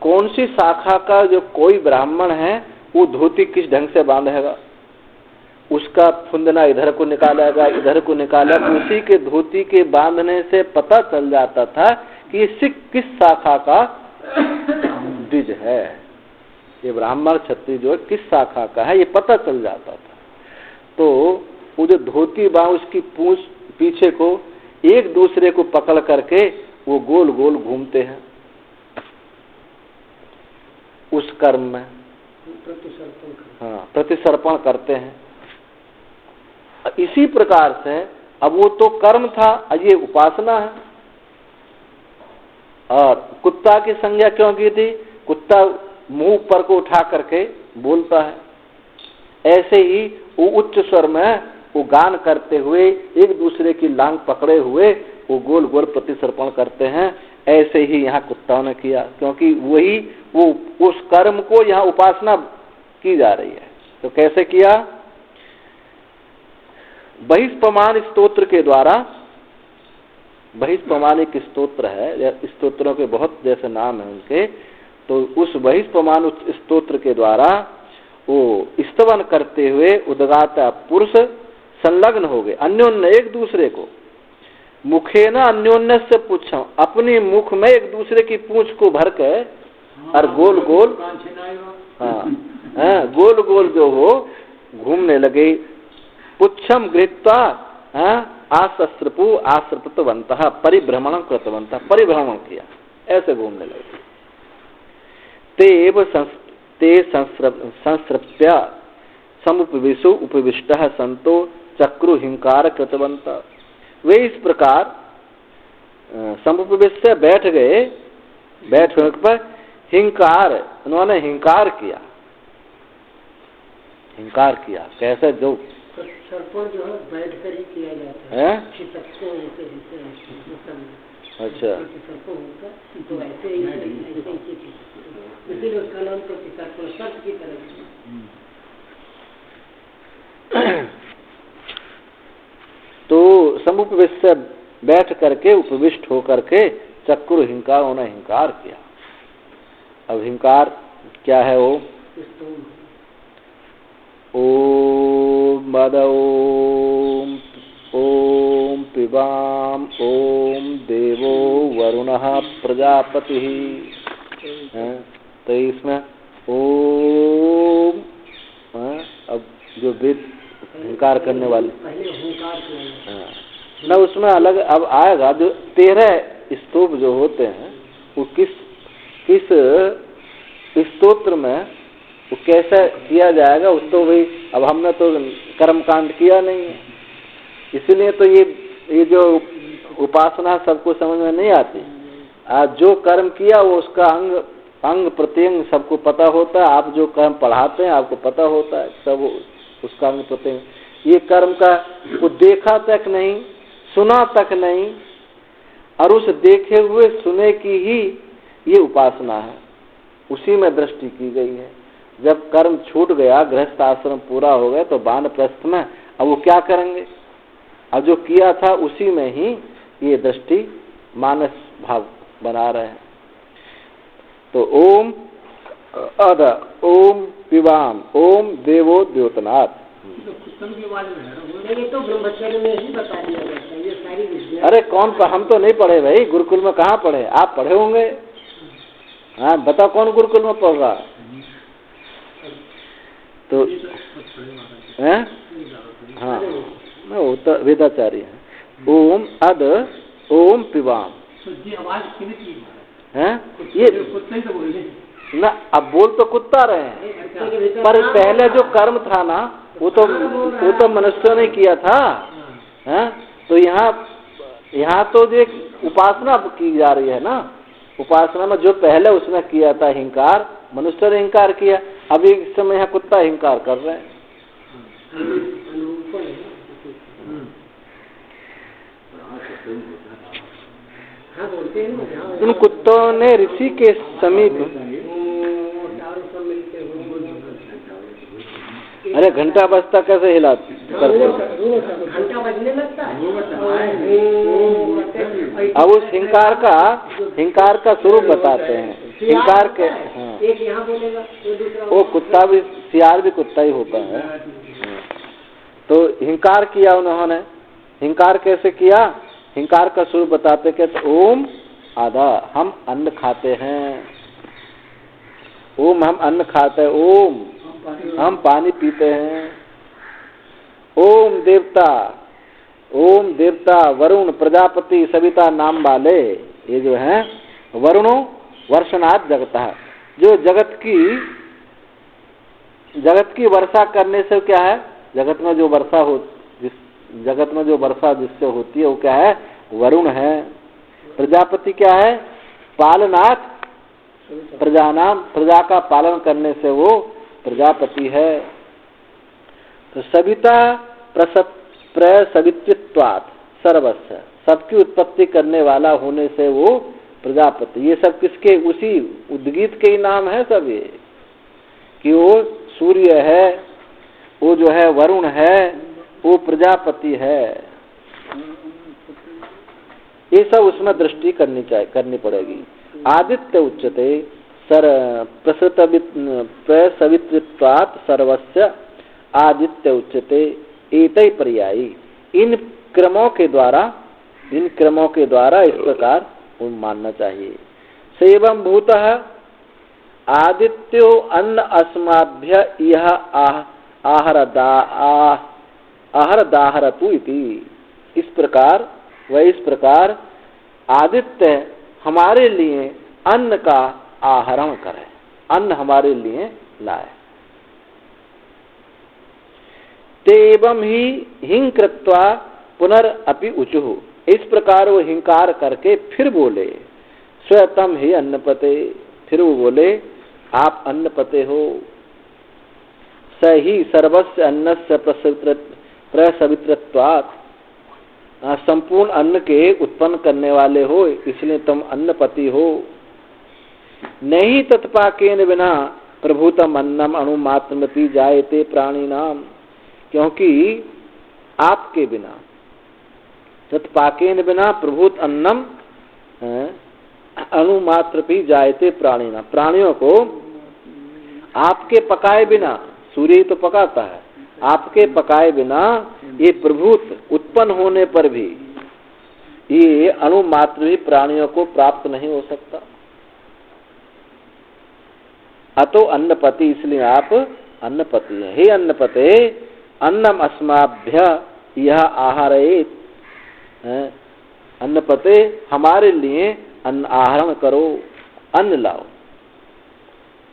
कौन सी शाखा का जो कोई ब्राह्मण है वो धोती किस ढंग से बांधेगा, उसका फुंदना इधर को निकालेगा, इधर को निकालेगा। उसी के धोती के बांधने से पता चल जाता था कि ये सिख किस शाखा का द्विज है, ये ब्राह्मण क्षत्रिय जो है किस शाखा का है, ये पता चल जाता था। तो वो जो धोती बांध उसकी पूंछ पीछे को एक दूसरे को पकड़ करके वो गोल गोल घूमते हैं उस कर्म में, प्रतिसर्पण करते हैं। इसी प्रकार से अब वो तो कर्म था, ये उपासना है। और कुत्ता की संज्ञा क्यों की थी? कुत्ता मुंह पर को उठा करके बोलता है। ऐसे ही वो उच्च स्वर में वो गान करते हुए एक दूसरे की लांग पकड़े हुए वो गोल गोल प्रतिसर्पण करते हैं। ऐसे ही यहाँ कुत्ताओं ने किया, क्योंकि वही वो उस कर्म को यहाँ उपासना की जा रही है। तो कैसे किया? बहिष्पमान स्तोत्र के द्वारा। बहिष्पमान एक स्तोत्र है, स्तोत्रों के बहुत जैसे नाम है उनके। तो उस बहिष्पमान स्तोत्र के द्वारा वो स्तवन करते हुए उद्गाता पुरुष संलग्न हो गए, अन्योन्य एक दूसरे को। मुखे न अन्योन्य से पूछो, अपनी मुख में एक दूसरे की पूंछ को भर के और गोल गोल, गोल गोल जो हो घूमने लगे। पुच्छम गृहीत्वा आश्रपु आश्रपतवन्तः परिभ्रमणं कृतवन्तः, परिभ्रमण किया, ऐसे घूमने लगे। ते संस्रप्य समुपविशु उपविष्टः संतो चक्रु हिंकार कृतवन्तः। वे इस प्रकार समुपविष्ट से बैठ गए, बैठ होने पर हिंकार, उन्होंने हिंकार किया। हिंकार किया कैसे? जो सर्पण जो है बैठ कर ही किया जाता है। अच्छा, तो ऐसे इसीलिए उसका नाम प्रतिसर्पण सर्प की तरह। तो समुपविष्ट से बैठ करके उपविष्ट होकर के चक्रु हिंकार, उन्होंने हिंकार किया। अब हिंकार क्या है? वो ओम मद ओम पिबाम ओम देवो वरुणः प्रजापति। तो इसमें ओम, अब जो वेद हिंकार करने वाले न, उसमें अलग अब आएगा। जो 13 स्तोत्र जो होते हैं वो किस स्तोत्र में वो कैसा किया जाएगा, उस तो भाई अब हमने तो कर्मकांड किया नहीं है, इसीलिए तो ये जो उपासना सबको समझ में नहीं आती। आज जो कर्म किया वो उसका अंग प्रत्यंग सबको पता होता है। आप जो कर्म पढ़ाते हैं आपको पता होता है सब उसका अंग प्रत्यंग। ये कर्म का वो देखा तक नहीं, सुना तक नहीं, और उस देखे हुए सुने की ही ये उपासना है, उसी में दृष्टि की गई है। जब कर्म छूट गया, गृहस्थ आश्रम पूरा हो गया, तो वानप्रस्थ में अब वो क्या करेंगे? अब जो किया था उसी में ही ये दृष्टि मानस भाव बना रहे हैं। तो ओम अद ओम पिबाम ओम देवो द्योतनाथ। तो ब्रह्मचर्य में ही बता दिया जाता है ये सारी विद्या। अरे कौन, हम तो नहीं पढ़े भाई, गुरुकुल में कहाँ पढ़े? आप पढ़े होंगे। हाँ बताओ कौन गुरुकुल में पढ़ रहा? तो हाँ, वो तो वेदाचार्य है। ओम अद ओम पिबाम है ये ना। अब बोल तो कुत्ता रहे हैं, पर पहले जो कर्म था ना वो तो मनुष्यों ने किया था। है तो यहाँ तो जो उपासना की जा रही है ना, उपासना में जो पहले उसने किया था हिंकार, मनुष्य ने हिंकार किया, अभी इस समय यहाँ कुत्ता हिंकार कर रहे हैं। उन कुत्तों ने ऋषि के समीप, अरे घंटा बजता कैसे हिलाते, घंटा बजने लगता है। अब उस हिंकार का स्वरूप बताते हैं। हिंकार के, हाँ, एक यहाँ बोलेगा तो दूसरा, वो कुत्ता भी, सियार भी कुत्ता ही होता है। तो हिंकार किया उन्होंने। हिंकार कैसे किया? हिंकार का स्वरूप बताते कहते ओम आधा, हम अन्न खाते हैं, ओम हम अन्न खाते हैं, ओम हम पानी पीते हैं, ओम देवता वरुण प्रजापति सविता नाम वाले, ये जो है वरुणों वर्षनाथ जगता है, जो जगत की वर्षा करने से क्या है, जगत में जो वर्षा जिससे होती है वो क्या है, वरुण है। प्रजापति क्या है, पालनाथ, प्रजा का पालन करने से वो प्रजापति है। तो सविता प्रसवित्वात् सर्वस्य, सबकी उत्पत्ति करने वाला होने से वो प्रजापति। ये सब किसके, उसी उद्गीत के ही नाम है सब, ये कि वो सूर्य है, वो जो है वरुण है, वो प्रजापति है। ये सब उसमें दृष्टि करनी पड़ेगी। आदित्य उच्यते प्रसवित्वात् सर्वस्य आदित्य उच्यते एतै पर्यायी। इन क्रमों के द्वारा इस प्रकार मानना चाहिए। सेवं भूतः आदित्यो अन्न अस्माभ्य यह आहरदाहरतु इति। इस प्रकार आदित्य हमारे लिए अन्न का आहरण करे, अन्न हमारे लिए लाए। तेवं ही हिं कृत्वा पुनरअपि उचुः। इस प्रकार वो हिंकार करके फिर बोले स्वतम ही अन्नपते, फिर वो बोले आप अन्नपते हो। स ही सर्वस्य अन्नस्य प्रसवित्रत्वात्, संपूर्ण अन्न के उत्पन्न करने वाले हो, इसलिए तुम अन्नपति हो। नहीं तत्पाकेन बिना प्रभूतम अन्नम अणुमात्रमपि जायते प्राणिनाम, क्योंकि आपके बिना, तत्पाकेन बिना प्रभूत अन्नम अणुमात्रपि जायते प्राणिनाम, प्राणियों को आपके पकाए बिना, सूर्य ही तो पकाता है, आपके पकाए बिना ये प्रभूत उत्पन्न होने पर भी ये अणुमात्र भी प्राणियों को प्राप्त नहीं हो सकता। अतो अन्नपति, इसलिए आप अन्नपति हैं। हे अन्नपते अन्नम अस्माभ्य यह आहारेत, अन्नपते हमारे लिए अन्न आहरण करो, अन्न लाओ।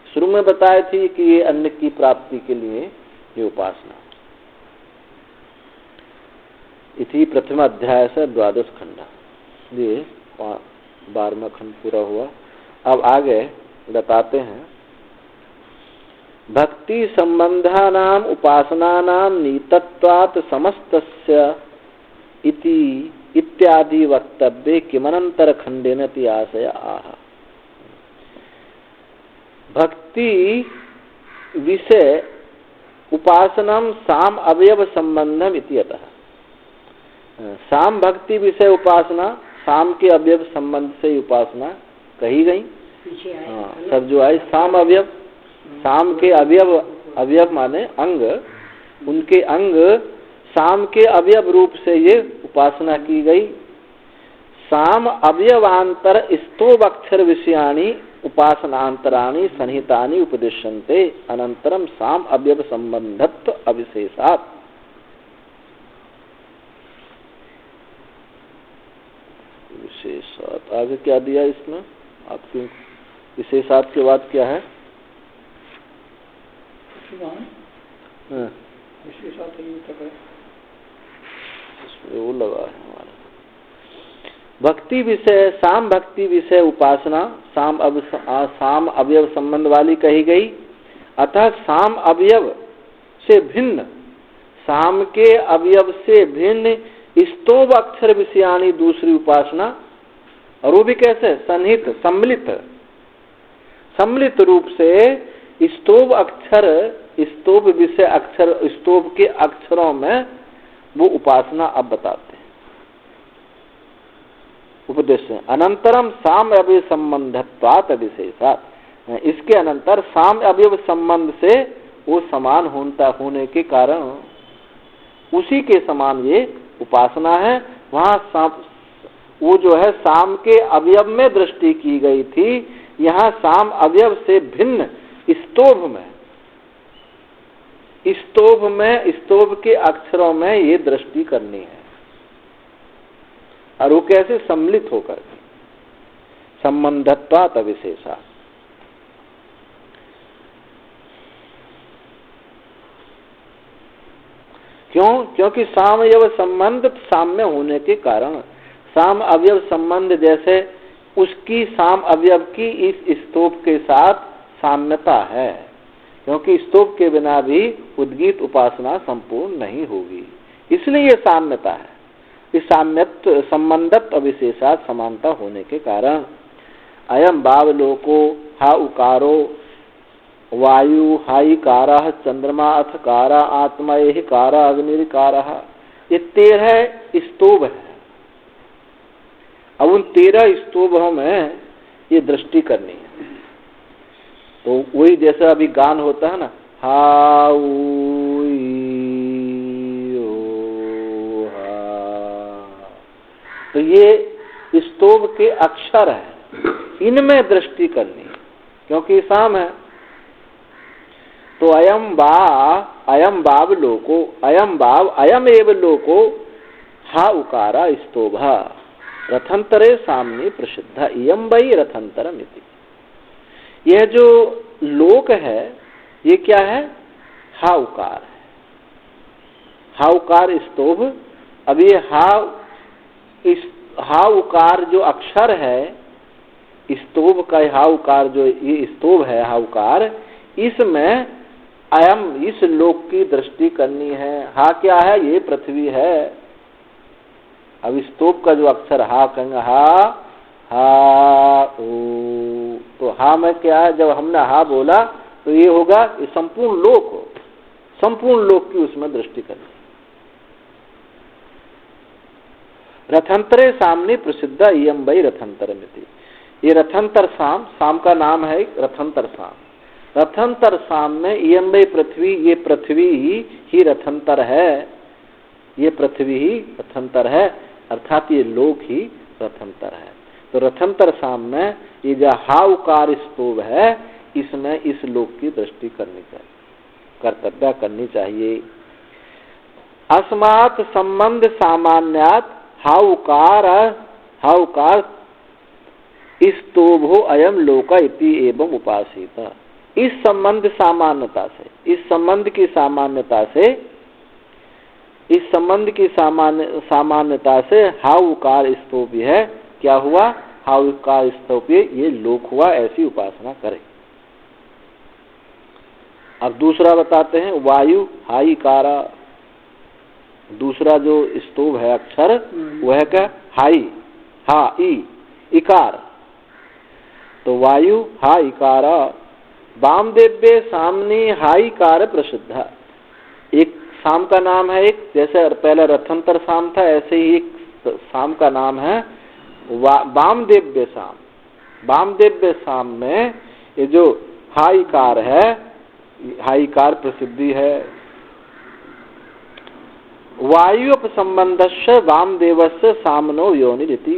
शुरू में बताई थी कि ये अन्न की प्राप्ति के लिए ये उपासना। इति प्रथम अध्याय से द्वादश खंड, ये 12वां खंड पूरा हुआ। अब आगे बताते हैं भक्ति संबंधानाम उपासनानाम नीतत्वात् समस्तस्य इति इत्यादि वक्तव्ये किमनंतर खंडेन ति आशय आह। भक्ति विषय उपासनम साम अवयव संबंधम इति अतः। साम भक्ति विषय उपासना, साम के अवयव संबंध से उपासना कही गई। हाँ, सब जो है साम अवयव, साम के अवयव माने अंग, उनके अंग साम के अवयव रूप से ये उपासना की गई। साम अवयवांतर स्तोवक्षर विषयाणि उपासनांतराणि सन्निहितानि उपदिश्यन्ते अनंतरम साम अवयव संबंधत्व अविशेषात्। विशेषात् आगे क्या दिया इसमें आपकी, विशेषात् के बाद क्या है? वो लगा है हमारा भक्ति विषय साम भक्ति विषय उपासना साम अवयव संबंध वाली कही गई। अतः साम अवयव से भिन्न, साम के अवयव से भिन्न स्तोभ अक्षर विषयानी दूसरी उपासना, और वो भी कैसे? सन्निहित सम्मिलित रूप से स्तोभ अक्षर, स्तोभ विषय अक्षर, स्तोभ के अक्षरों में वो उपासना अब बताते हैं उपदेश से। अनंतरम साम अवयव संबंधत्वात् विशेषात्, इसके अनंतर साम अवयव संबंध से वो समान होने के कारण उसी के समान ये उपासना है। वहां वो जो है साम के अवयव में दृष्टि की गई थी, यहाँ साम अवयव से भिन्न स्तोभ के अक्षरों में ये दृष्टि करनी है। और वो कैसे? सम्मिलित होकर, संबंधत्वात् विशेषा। क्यों? क्योंकि साम अवयव संबंध साम्य होने के कारण, साम अवयव संबंध जैसे उसकी साम अवयव की इस स्तोभ के साथ साम्यता है, क्योंकि स्तोभ के बिना भी उद्गीत उपासना संपूर्ण नहीं होगी, इसलिए ये साम्यता है। इस साम्यत्व संबंधत्व विशेषात समानता होने के कारण अयम बावलोको हा उकारो वायु हाईकारा चंद्रमा अथ कारा आत्मा यही कारा अग्निकारा, ये 13 स्तोभ है। अब उन 13 स्तोभों में ये दृष्टि करनी है। तो वही जैसा अभी गान होता है ना, हा तो ये स्तोभ के अक्षर है, इनमें दृष्टि करनी है, क्योंकि साम है। तो अयम बाव लोको, अयम एव लोको हा उकारा स्तोभा रथंतरे सामने प्रसिद्ध इयम वही रथंतरम इति। यह जो लोक है ये क्या है? हा उकार है, हा उकार स्तोभ। अब ये हा उकार जो अक्षर है स्तोभ का, हा उकार जो ये स्तोभ है हा उकार, इसमें अयम इस लोक की दृष्टि करनी है। हा क्या है? ये पृथ्वी है। अब स्तोभ का जो अक्षर हा कहेंगे हा ओ, तो हा में क्या है? जब हमने हा बोला तो ये होगा ये संपूर्ण लोक हो, संपूर्ण लोक की उसमें दृष्टि करनी। रथंतरे सामने प्रसिद्ध इयम वही रथंतरमिति। ये रथंतर साम का नाम है रथंतर साम। रथंतर साम में इयम वही पृथ्वी, ये पृथ्वी ही रथंतर है, ये पृथ्वी ही रथंतर है, अर्थात ये लोक ही रथंतर है। तो रथंतर साम में ये जो हाउकार स्तोभ है इसमें इस लोक की दृष्टि करनी चाहिए, कर्तव्य करनी चाहिए। अस्मात् संबंध सामान्यात हाउकार स्तोभो अयम लोका इति एवं उपासित। इस संबंध सामान्यता से, इस संबंध की सामान्यता से, इस संबंध की सामान्यता से हाउकार स्तोभ है क्या हुआ? हाउकार स्तोभ ये लोक हुआ, ऐसी उपासना करें। अब दूसरा बताते हैं वायु हाईकारा। दूसरा जो स्तोभ है अक्षर वह है क्या? हाई, हा ई इकार। तो वायु हा इकारा वामदेव्य सामने हाईकार प्रसिद्ध। एक साम का नाम है, एक जैसे पहले रथंतर साम था ऐसे ही एक साम का नाम है वामदेव्य साम। वामदेव्य साम में ये जो हाईकार है, हाईकार प्रसिद्धि है। वायु संबंधस्य वामदेवस्य सामनो योनिरिति।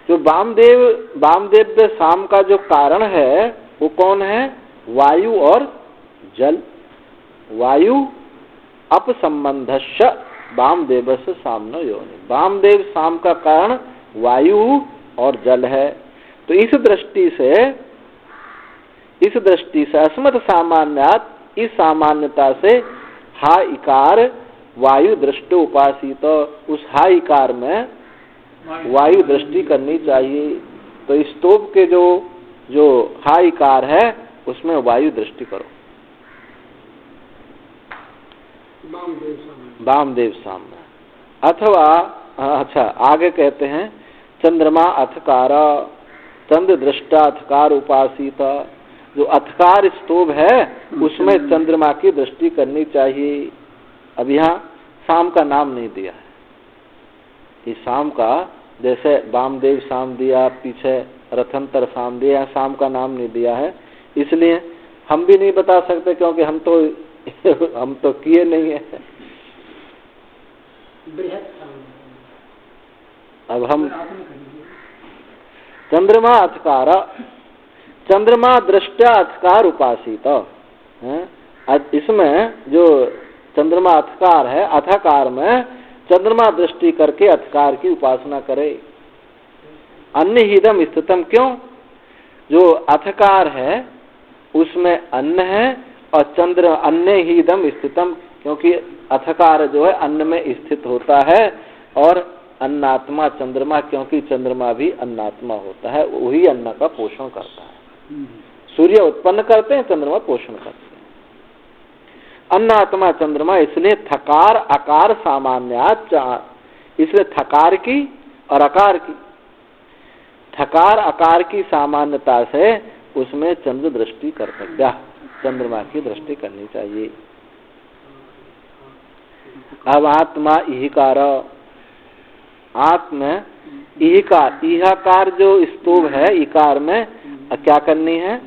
जो वामदेव्य साम का जो कारण है वो कौन है? वायु और जल। वायु अपसंबंधस्य वामदेवस्य सामनो योनि। वामदेव साम का कारण वायु और जल है। तो इस दृष्टि से अस्मत् सामान्यात, इस सामान्यता से हा इकार वायु दृष्टो उपासित। उस हा इकार में वायु दृष्टि करनी चाहिए। तो स्तोभ के जो हा इकार है उसमें वायु दृष्टि करो। वामदेव सामने। अथवा अच्छा आगे कहते हैं चंद्रमा अथकार, चंद्र दृष्टा अथकार उपासित। जो अथकार स्तोभ है उसमें चंद्रमा की दृष्टि करनी चाहिए। अब यहाँ शाम का नाम नहीं दिया है। इस शाम का जैसे वामदेव शाम दिया, पीछे रथंतर शाम दिया, शाम का नाम नहीं दिया है। इसलिए हम भी नहीं बता सकते क्योंकि हम तो किए नहीं है। अब हम चंद्रमा अथकार, चंद्रमा दृष्टा अथकार उपासित। इसमें जो चंद्रमा अथकार है, अथकार में चंद्रमा दृष्टि करके अथकार की उपासना करे। अन्य हिदम स्थितम, क्यों? जो अथकार है उसमें अन्न है और चंद्र अन्य हिदम स्थितम, क्योंकि अथकार जो है अन्न में स्थित होता है और अन्नात्मा चंद्रमा, क्योंकि चंद्रमा भी अन्नात्मा होता है, वही अन्न का पोषण करता है। सूर्य उत्पन्न करते हैं, चंद्रमा पोषण करते हैं। अन्नात्मा चंद्रमा, इसलिए थकार आकार सामान्यात, इसलिए थकार की और आकार की, थकार आकार की सामान्यता से उसमें चंद्र दृष्टि कर्तव्य, चंद्रमा की दृष्टि करनी चाहिए। अब आत्मा इहिकार, आत्म इहिकार, इहाकार जो स्तोभ है इकार में क्या करनी है?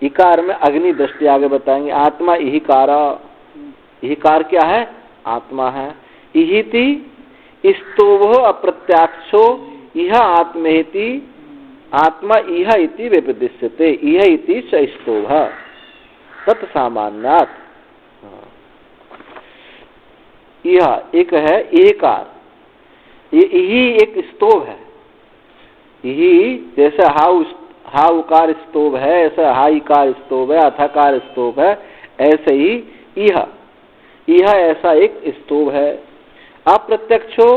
इकार में अग्नि दृष्टि आगे बताएंगे। आत्मा इहिकार, इहिकार क्या है? आत्मा है। इहिति स्तोभो अप्रत्याक्षो इह आत्मेति, आत्मा इह इति व्यपदिश्यते, इह इति च स्तोभ तत्सामान्यात्। यह एक है एकार, यही एक स्तोभ है। यही जैसे हा उकार स्तोभ है, ऐसा हा इकार स्तोभ है, अथकार स्तोभ है, ऐसे ही यह ऐसा एक स्तोभ है। अप्रत्यक्षो,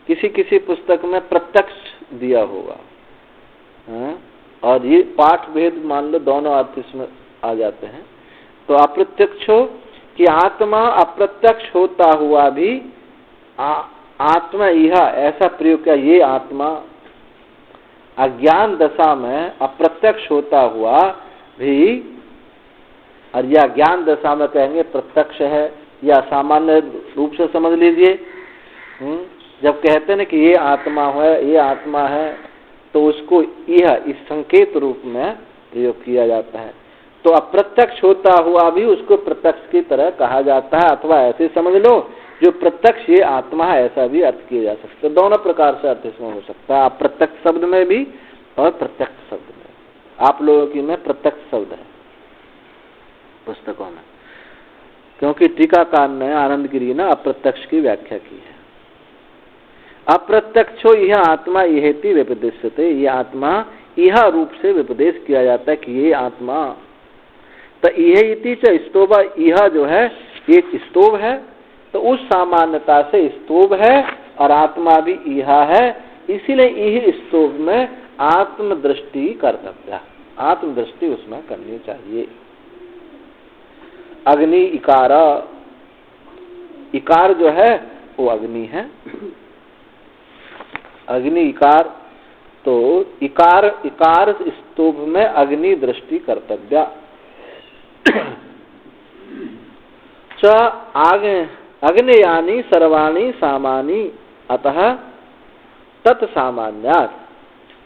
किसी किसी पुस्तक में प्रत्यक्ष दिया होगा, और ये पाठ भेद मान लो दोनों अर्थ इसमें आ जाते हैं। तो अप्रत्यक्षो कि आत्मा अप्रत्यक्ष होता हुआ भी आत्मा यह ऐसा प्रयोग किया, ये आत्मा अज्ञान दशा में अप्रत्यक्ष होता हुआ भी, और यह ज्ञान दशा में कहेंगे प्रत्यक्ष है, या सामान्य रूप से समझ लीजिए। जब कहते हैं ना कि ये आत्मा है, ये आत्मा है, तो उसको यह इस संकेत रूप में प्रयोग किया जाता है। तो अप्रत्यक्ष होता हुआ भी उसको प्रत्यक्ष की तरह कहा जाता है, अथवा ऐसे समझ लो जो प्रत्यक्ष ये आत्मा है, ऐसा भी अर्थ किया जा सकता है। दोनों प्रकार से अर्थ इसमें हो सकता है, अप्रत्यक्ष शब्द में भी और प्रत्यक्ष शब्द में। आप लोगों की में प्रत्यक्ष शब्द है पुस्तकों में, क्योंकि टीकाकार ने आनंद गिरी ने अप्रत्यक्ष की व्याख्या की है। अप्रत्यक्षो यह आत्मा इहेति व्यपदेश्यते, यह आत्मा यह रूप से व्यपदेश किया जाता है कि ये आत्मा। तो यह इति च स्तोभ, यह जो है ये स्तोभ है, तो उस सामान्यता से स्तोभ है और आत्मा भी यह है, इसीलिए यह स्तोभ में आत्मदृष्टि कर्तव्य, आत्मदृष्टि उसमें करनी चाहिए। अग्नि इकार, इकार जो है वो अग्नि है, अग्नि इकार, तो इकार इकार स्तोभ में अग्नि दृष्टि कर्तव्य। च आगे अग्नेयानि सर्वाणि सामानि अतः तत्सामान्यात्,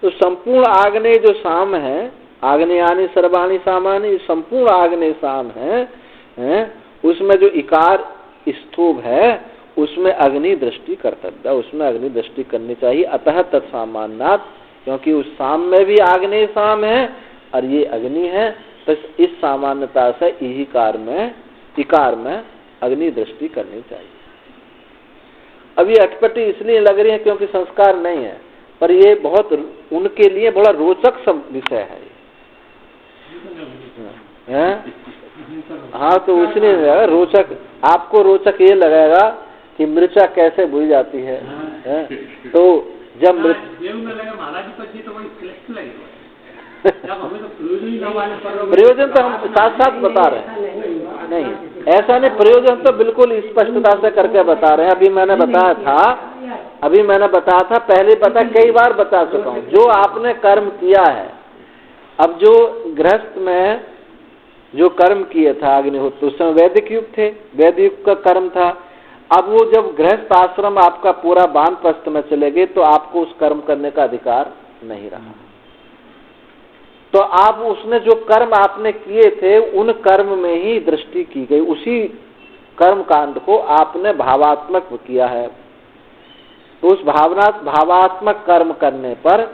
तो संपूर्ण आग्नेय जो साम है, आग्नेयानि सर्वाणि सामानि, संपूर्ण आग्नेय साम है, उसमें जो इकार स्तोभ है उसमें अग्नि दृष्टि कर्तव्य, उसमें अग्नि दृष्टि करनी चाहिए। अतः तत्सामान्यात्, क्योंकि उस साम में भी आग्नेय साम है और ये अग्नि है, तो इस सामान्यता से इकार में अग्नि दृष्टि करनी चाहिए। अब ये अटपटी इसलिए लग रही है क्योंकि संस्कार नहीं है, पर ये बहुत उनके लिए बड़ा रोचक सब विषय है। हाँ, तो इसलिए रोचक, आपको रोचक ये लगेगा कि मृचा कैसे भूल जाती है, तो जब प्रयोजन तो हम साथ साथ बता रहे हैं, नहीं ऐसा नहीं, प्रयोजन तो बिल्कुल स्पष्टता से करके बता रहे हैं। अभी मैंने बताया था, पहले बता, कई बार बता चुका हूँ, जो आपने कर्म किया है, अब जो गृहस्थ में जो कर्म किए था अग्निहोत्र, उस समय वैदिक युग थे, वैदिक युग का कर्म था। अब वो जब गृहस्थ आश्रम आपका पूरा वानप्रस्थ में चले गए तो आपको उस कर्म करने का अधिकार नहीं रहा। तो आप उसने जो कर्म आपने किए थे उन कर्म में ही दृष्टि की गई, उसी कर्म कांड को आपने भावात्मक किया है। तो उस भावात्मक कर्म करने पर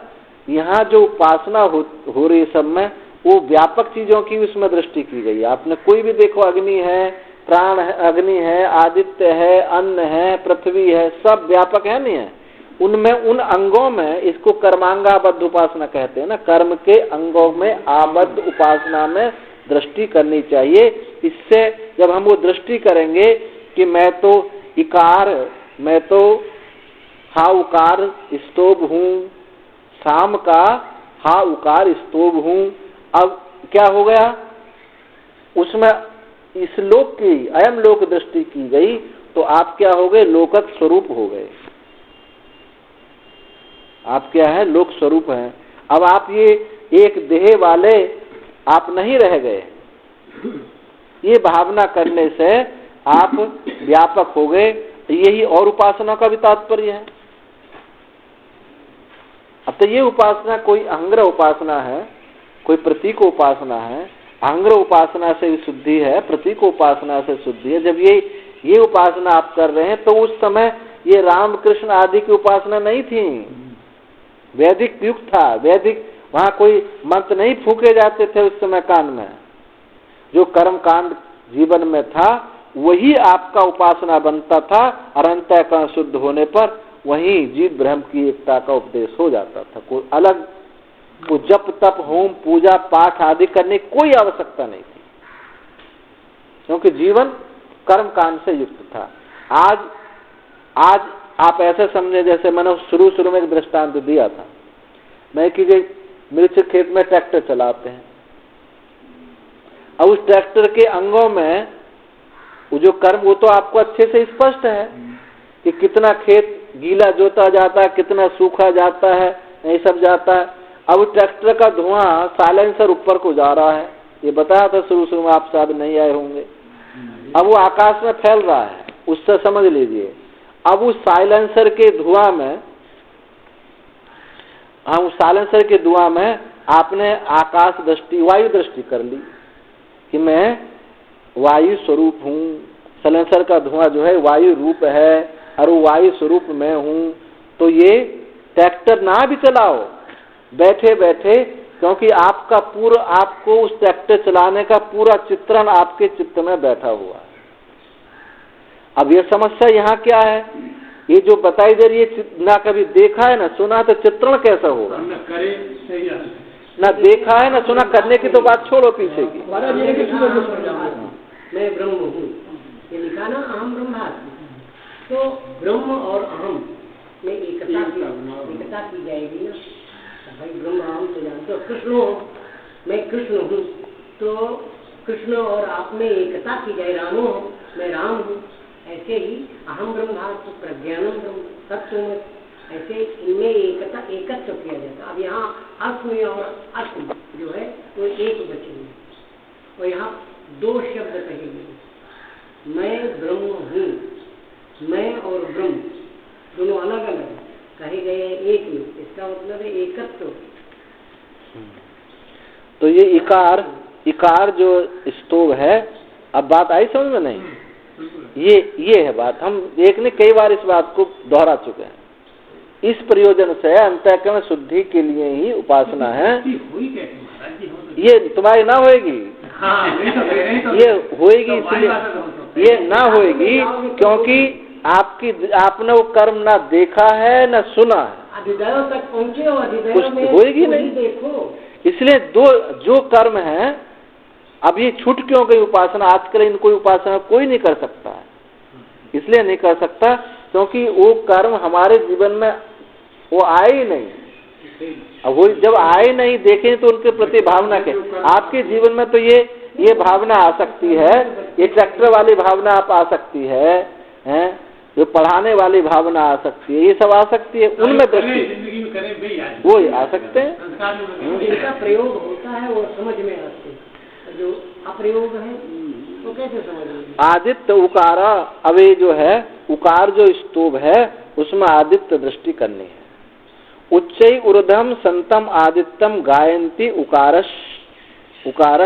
यहाँ जो उपासना हो रही सब में, वो व्यापक चीजों की उसमें दृष्टि की गई। आपने कोई भी देखो, अग्नि है, प्राण है, अग्नि है, आदित्य है, अन्न है, पृथ्वी है, सब व्यापक है नहीं है, उनमें उन अंगों में, इसको कर्मांगाबद्ध उपासना कहते हैं ना, कर्म के अंगों में आबद्ध उपासना में दृष्टि करनी चाहिए। इससे जब हम वो दृष्टि करेंगे कि मैं तो इकार, मैं तो हा उकार स्तोभ हूँ, शाम का हा उकार स्तोभ हूँ, अब क्या हो गया, उसमें इस लोक की अयम लोक दृष्टि की गई, तो आप क्या हो गए, लोकक स्वरूप हो गए। आप क्या है, लोक स्वरूप हैं। अब आप ये एक देह वाले आप नहीं रह गए, ये भावना करने से आप व्यापक हो गए। यही और उपासना का भी तात्पर्य है। अब तो ये उपासना कोई अहंग्रह उपासना है, कोई प्रतीक उपासना है। अहंग्रह उपासना से शुद्धि है, प्रतीक उपासना से शुद्धि है। जब ये उपासना आप कर रहे हैं तो उस समय ये राम कृष्ण आदि की उपासना नहीं थी, वैदिक युग था। वैदिक, वहां कोई मंत्र नहीं फूके जाते थे उस समय कान में। जो कर्म कांड जीवन में था वही आपका उपासना बनता था, और अंतःकरण शुद्ध होने पर वही जीव ब्रह्म की एकता का उपदेश हो जाता था। कोई अलग वो जप तप होम पूजा पाठ आदि करने की कोई आवश्यकता नहीं थी, क्योंकि जीवन कर्म कांड से युक्त था। आज आप ऐसे समझे, जैसे मैंने शुरू में एक दृष्टांत दिया था, मैं कि मिर्च खेत में ट्रैक्टर चलाते हैं, अब उस ट्रैक्टर के अंगों में वो जो कर्म, वो तो आपको अच्छे से स्पष्ट है कि कितना खेत गीला जोता जाता है, कितना सूखा जाता है, ये सब जाता है। अब ट्रैक्टर का धुआं साइलेंसर ऊपर को जा रहा है, ये बताया था शुरू में, आप शायद नहीं आए होंगे। अब वो आकाश में फैल रहा है, उससे समझ लीजिए। अब उस साइलेंसर के धुआं में, उस साइलेंसर के धुआं में आपने आकाश दृष्टि, वायु दृष्टि कर ली कि मैं वायु स्वरूप हूँ। साइलेंसर का धुआं जो है वायु रूप है, और वो वायु स्वरूप में हूँ। तो ये ट्रैक्टर ना भी चलाओ बैठे बैठे, क्योंकि आपका पूरा, आपको उस ट्रैक्टर चलाने का पूरा चित्रण आपके चित्त में बैठा हुआ है। अब ये समस्या यहाँ क्या है, ये जो बताई दे रही है, ना कभी देखा है ना सुना, तो चित्रण कैसा होगा? ना देखा है ना सुना, करने की तो बात छोड़ो पीछे की। मैं ब्रह्म हूँ, ये लिखा ना, अहम ब्रह्मास्मि। तो ब्रह्म और अहम में एकता की जाएगी ना। भाई ब्रह्म अहम तो जानते हो, कृष्ण हो, मैं कृष्ण हूँ, तो कृष्ण और आप में एकता की जाए, रामो हो, मैं राम हूँ। ऐसे ही अहम ब्रह्मास्मि प्रज्ञानम ब्रह्म सत्य में, ऐसे इनमें एकत्व किया जाता। अब यहाँ अस्मि और अस्म जो है वो एक वचन है, और यहाँ दो शब्द कहे गए, मैं ब्रह्म हूँ, मैं और ब्रह्म दोनों अलग अलग कहे गए एक में, इसका मतलब है एकत्व। तो ये इकार जो स्तोभ है, अब बात आई समझ में? नहीं, ये है बात। हम एक ने कई बार इस बात को दोहरा चुके हैं। इस प्रयोजन से अंतःकरण शुद्धि के लिए ही उपासना है। ये तुम्हारी ना होएगी, ये होएगी इसलिए ये ना होएगी क्योंकि आपने वो कर्म ना देखा है ना सुना है, अधिदैव तक पहुँचे हो, अधिदैव में होएगी नहीं। देखो, इसलिए जो कर्म है, अब ये छूट क्यों गई उपासना? आजकल इनको उपासना कोई नहीं कर सकता है, इसलिए नहीं कर सकता क्योंकि वो कर्म हमारे जीवन में वो आए ही नहीं। अब वो जब आए नहीं, देखें तो उनके प्रति भावना के, आपके जीवन में तो ये भावना आ सकती है, ये ट्रैक्टर वाली भावना आप आ सकती है, हैं, जो पढ़ाने वाली भावना आ सकती है, ये सब आ सकती है, उनमें दृष्टि वो आ सकते हैं। जिनका प्रयोग होता है वो समझ में आते हैं, जो अप्रयोग है तो कैसे समझ? आदित्य उकार, अब ये जो है उकार जो स्तूप है उसमें आदित्य दृष्टि करनी है। उच्चै ऊर्ध्वम संतम आदित्यम गायन्ति उकारस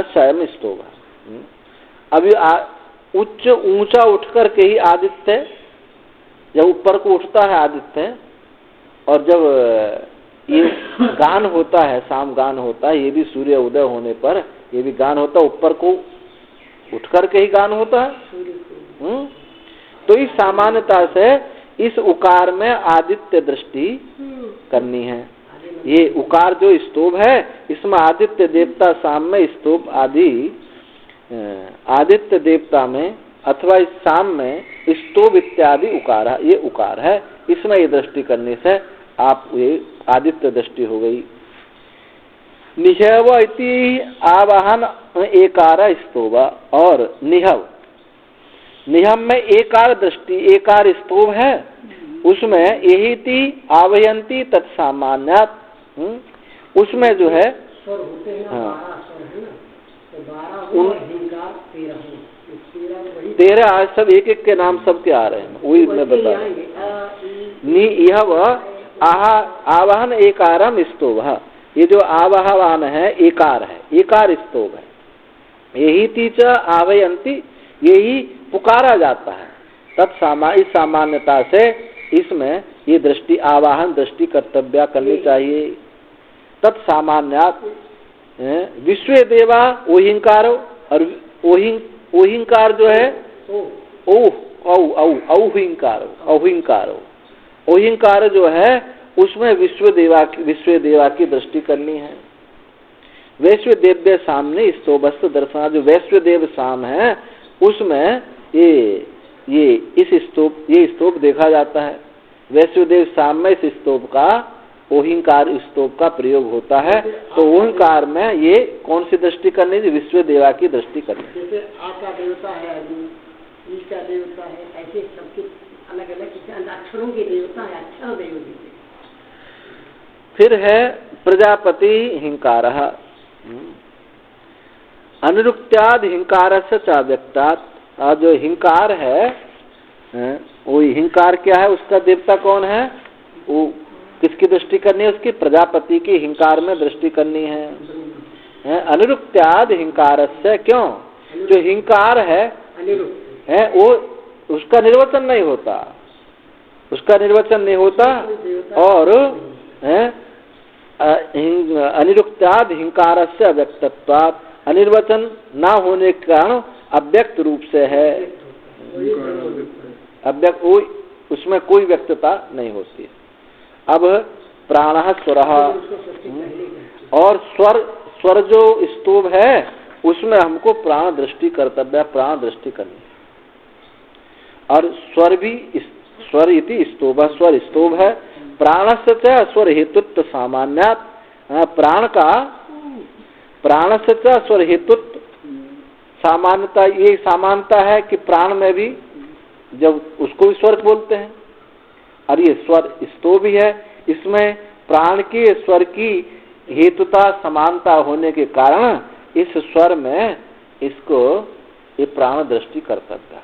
स्वयं स्तूप। अभी उच्च ऊंचा उठकर के ही आदित्य, जब ऊपर को उठता है आदित्य, और जब ये गान होता है, शाम गान होता है, ये भी सूर्य उदय होने पर ये भी गान होता है, ऊपर को उठ करके ही गान होता है। तो इस सामान्यता से इस उकार में आदित्य दृष्टि करनी है। ये उकार जो स्तूप है इसमें आदित्य देवता शाम में स्तूप आदि, आदित्य देवता में अथवा इस शाम में स्तूप इत्यादि उकार, ये उकार है, इसमें ये दृष्टि करने से आप ये आदित्य दृष्टि हो गई। निहव इति आवाहन एकार स्तूप, और निहव, निहव में एकार दृष्टि, एकार स्तूप है, उसमें यही ती आवयंती तत्सामान्यात, उसमें जो है स्वर होते हैं, हाँ, 13 आज सब एक एक के नाम सबके आ रहे हैं, वही मैं बता रहा हूँ। आवाहन एकारम स्तूप, ये जो आवाहवान है एकार है, एकार स्तूप है। यही तीच आवयंती, यही पुकारा जाता है। इस सामान्यता से इसमें ये दृष्टि आवाहन दृष्टि कर्तव्य करनी चाहिए। तत्सामान्यात विश्व देवा ओहिंकारो, और ओहिंकार जो है ओहिंकार जो है उसमें विश्व देवा की दृष्टि करनी है। वैश्व देव्य सामने स्तोभस्थ दर्शना, जो वैश्व देव शाम है उसमें ये स्तूप देखा जाता है। वैश्वदेव शाम में इस स्तूप का ओहिंकार स्तूप का प्रयोग होता है। तो ओहिंकार में ये कौन सी दृष्टि करनी है? विश्व देवा की दृष्टि करनी। जैसे आका देवता है, ईशा देवता है, ऐसे सबके अलग अलग अक्षरों के देवता है, अक्षर देवता। फिर है प्रजापति हिंकार, अनुरुक्त्याद हिंकार से चाव्यक्तात्, जो हिंकार है वो हिंकार क्या है, उसका देवता कौन है, वो किसकी दृष्टि करनी है? उसकी प्रजापति की हिंकार में दृष्टि करनी है। अनुरुक्त्याद हिंकार से, क्यों? जो हिंकार है वो उसका निर्वचन नहीं होता, उसका निर्वचन नहीं होता, और अनिरुक्त्याद हिंकार से अव्यक्तत्वात्, अनिर्वचन ना होने के कारण अव्यक्त रूप से है। अव्यक्त, उसमें कोई व्यक्तता नहीं होती। अब प्राणः स्वरः, और स्वर जो स्तूप है उसमें हमको प्राण दृष्टि कर्तव्य, प्राण दृष्टि करनी है। और स्वर भी, स्वर इति स्तूप, स्वर स्तूप है। प्राणस्य च स्वर हेतुत्व सामान्यात्, प्राण का प्राणस्य च स्वर हेतुत्व सामान्यता, ये समानता है कि प्राण में भी जब उसको भी स्वर बोलते हैं, और ये स्वर स्तूप भी है, इसमें प्राण के स्वर की हेतुता समानता होने के कारण इस स्वर में इसको ये प्राण दृष्टि कर्तव्य है।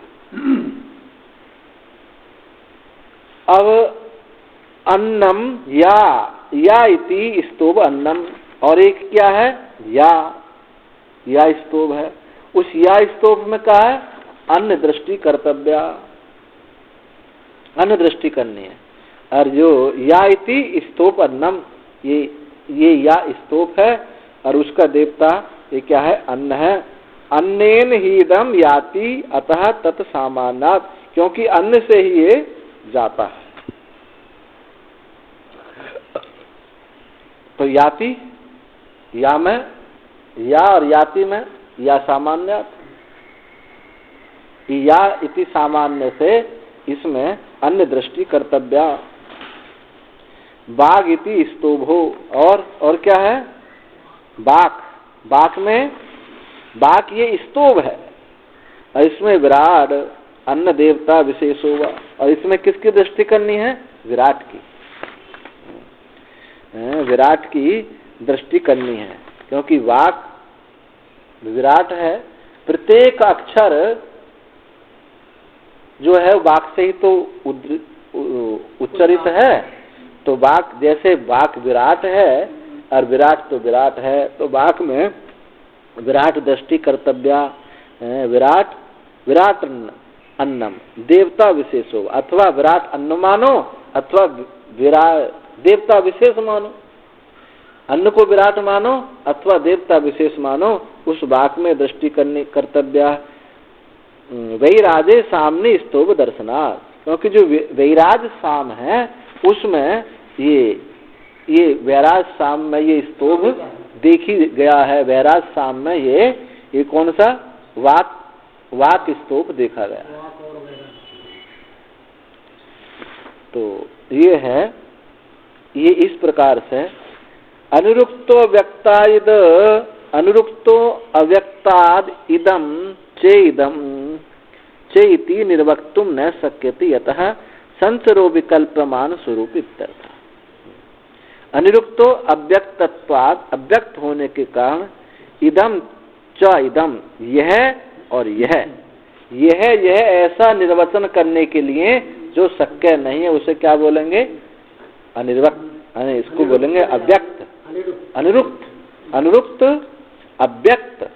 अब अन्नम या इति स्तूप अन्नम, और एक क्या है, या स्तूप है। उस या स्तूप में क्या है, अन्न दृष्टि कर्तव्य, अन्न दृष्टि करनी है। और जो या इति स्तूप अन्नम, ये या स्तूप है और उसका देवता ये क्या है, अन्न है। अन्नेन ही इदम याति अतः तत्सामान्यात्, क्योंकि अन्न से ही ये जाता है। तो याति, या में, या और याति में या सामान्यात्, या इति सामान्य से इसमें अन्य दृष्टि कर्तव्या। बाघ इति स्तोभो, और क्या है? बाक, बाक में बाक ये स्तोभ है, और इसमें विराट अन्न देवता विशेष होगा। और इसमें किसकी दृष्टि करनी है? विराट की, विराट की दृष्टि करनी है, क्योंकि वाक विराट है। प्रत्येक अक्षर जो है वाक से ही तो उच्चरित है। तो वाक, जैसे वाक विराट है और विराट तो विराट है, तो वाक में विराट दृष्टि कर्तव्या। विराट विराट अन्नम देवता विशेष हो, अथवा विराट अन्न मानो अथवा विराट देवता विशेष मानो। अन्न को विराट मानो अथवा देवता विशेष मानो, उस वाक में दृष्टि करने कर्तव्या। वैराजे सामने स्तोभ दर्शनार्थ, क्योंकि जो वैराज साम है उसमें ये वैराज साम में ये स्तोभ देखी गया है। वैराज साम में ये कौन सा? वाक स्तोभ देखा गया। तो ये है, ये इस प्रकार से अनुरुक्तो व्यक्ताद अनुरुक्तो अव्यक्ताद इदम चेइति निर्वक्तुम न शक्यते, यतः संसरो विकल्पमान स्वरूप इत्यर्थ। अनुरुक्तो अव्यक्तत्वाद, अव्यक्त होने के कारण इदम च इदम, यह और यह ऐसा निर्वचन करने के लिए जो शक्य नहीं है, उसे क्या बोलेंगे? अनिर्वक्त, इसको बोलेंगे अव्यक्त। अनुरुक्त अव्यक्त,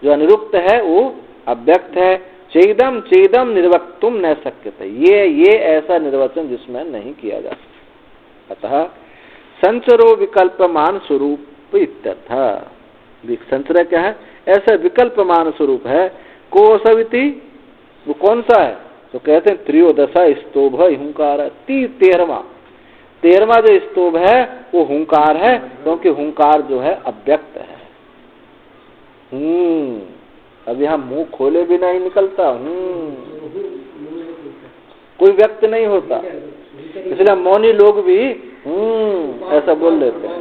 जो अनुरुक्त है वो अव्यक्त है। चेदम निर्वक्तुम न शक्यते, ये ऐसा निर्वचन जिसमें नहीं किया जा सकता। अतः संचरो विकल्पमान स्वरूप इत्यर्थ। संचर क्या है? ऐसा विकल्पमान स्वरूप है। कोसविति, वो कौन सा है? तो कहते हैं त्रयोदशा स्तोभ हुंकार, 13वां जो स्तोभ है वो हुंकार है, क्योंकि हुंकार जो है अव्यक्त है। अब यहाँ मुंह खोले बिना ही निकलता, कोई व्यक्त नहीं होता, इसलिए मौनी लोग भी ऐसा बोल लेते हैं।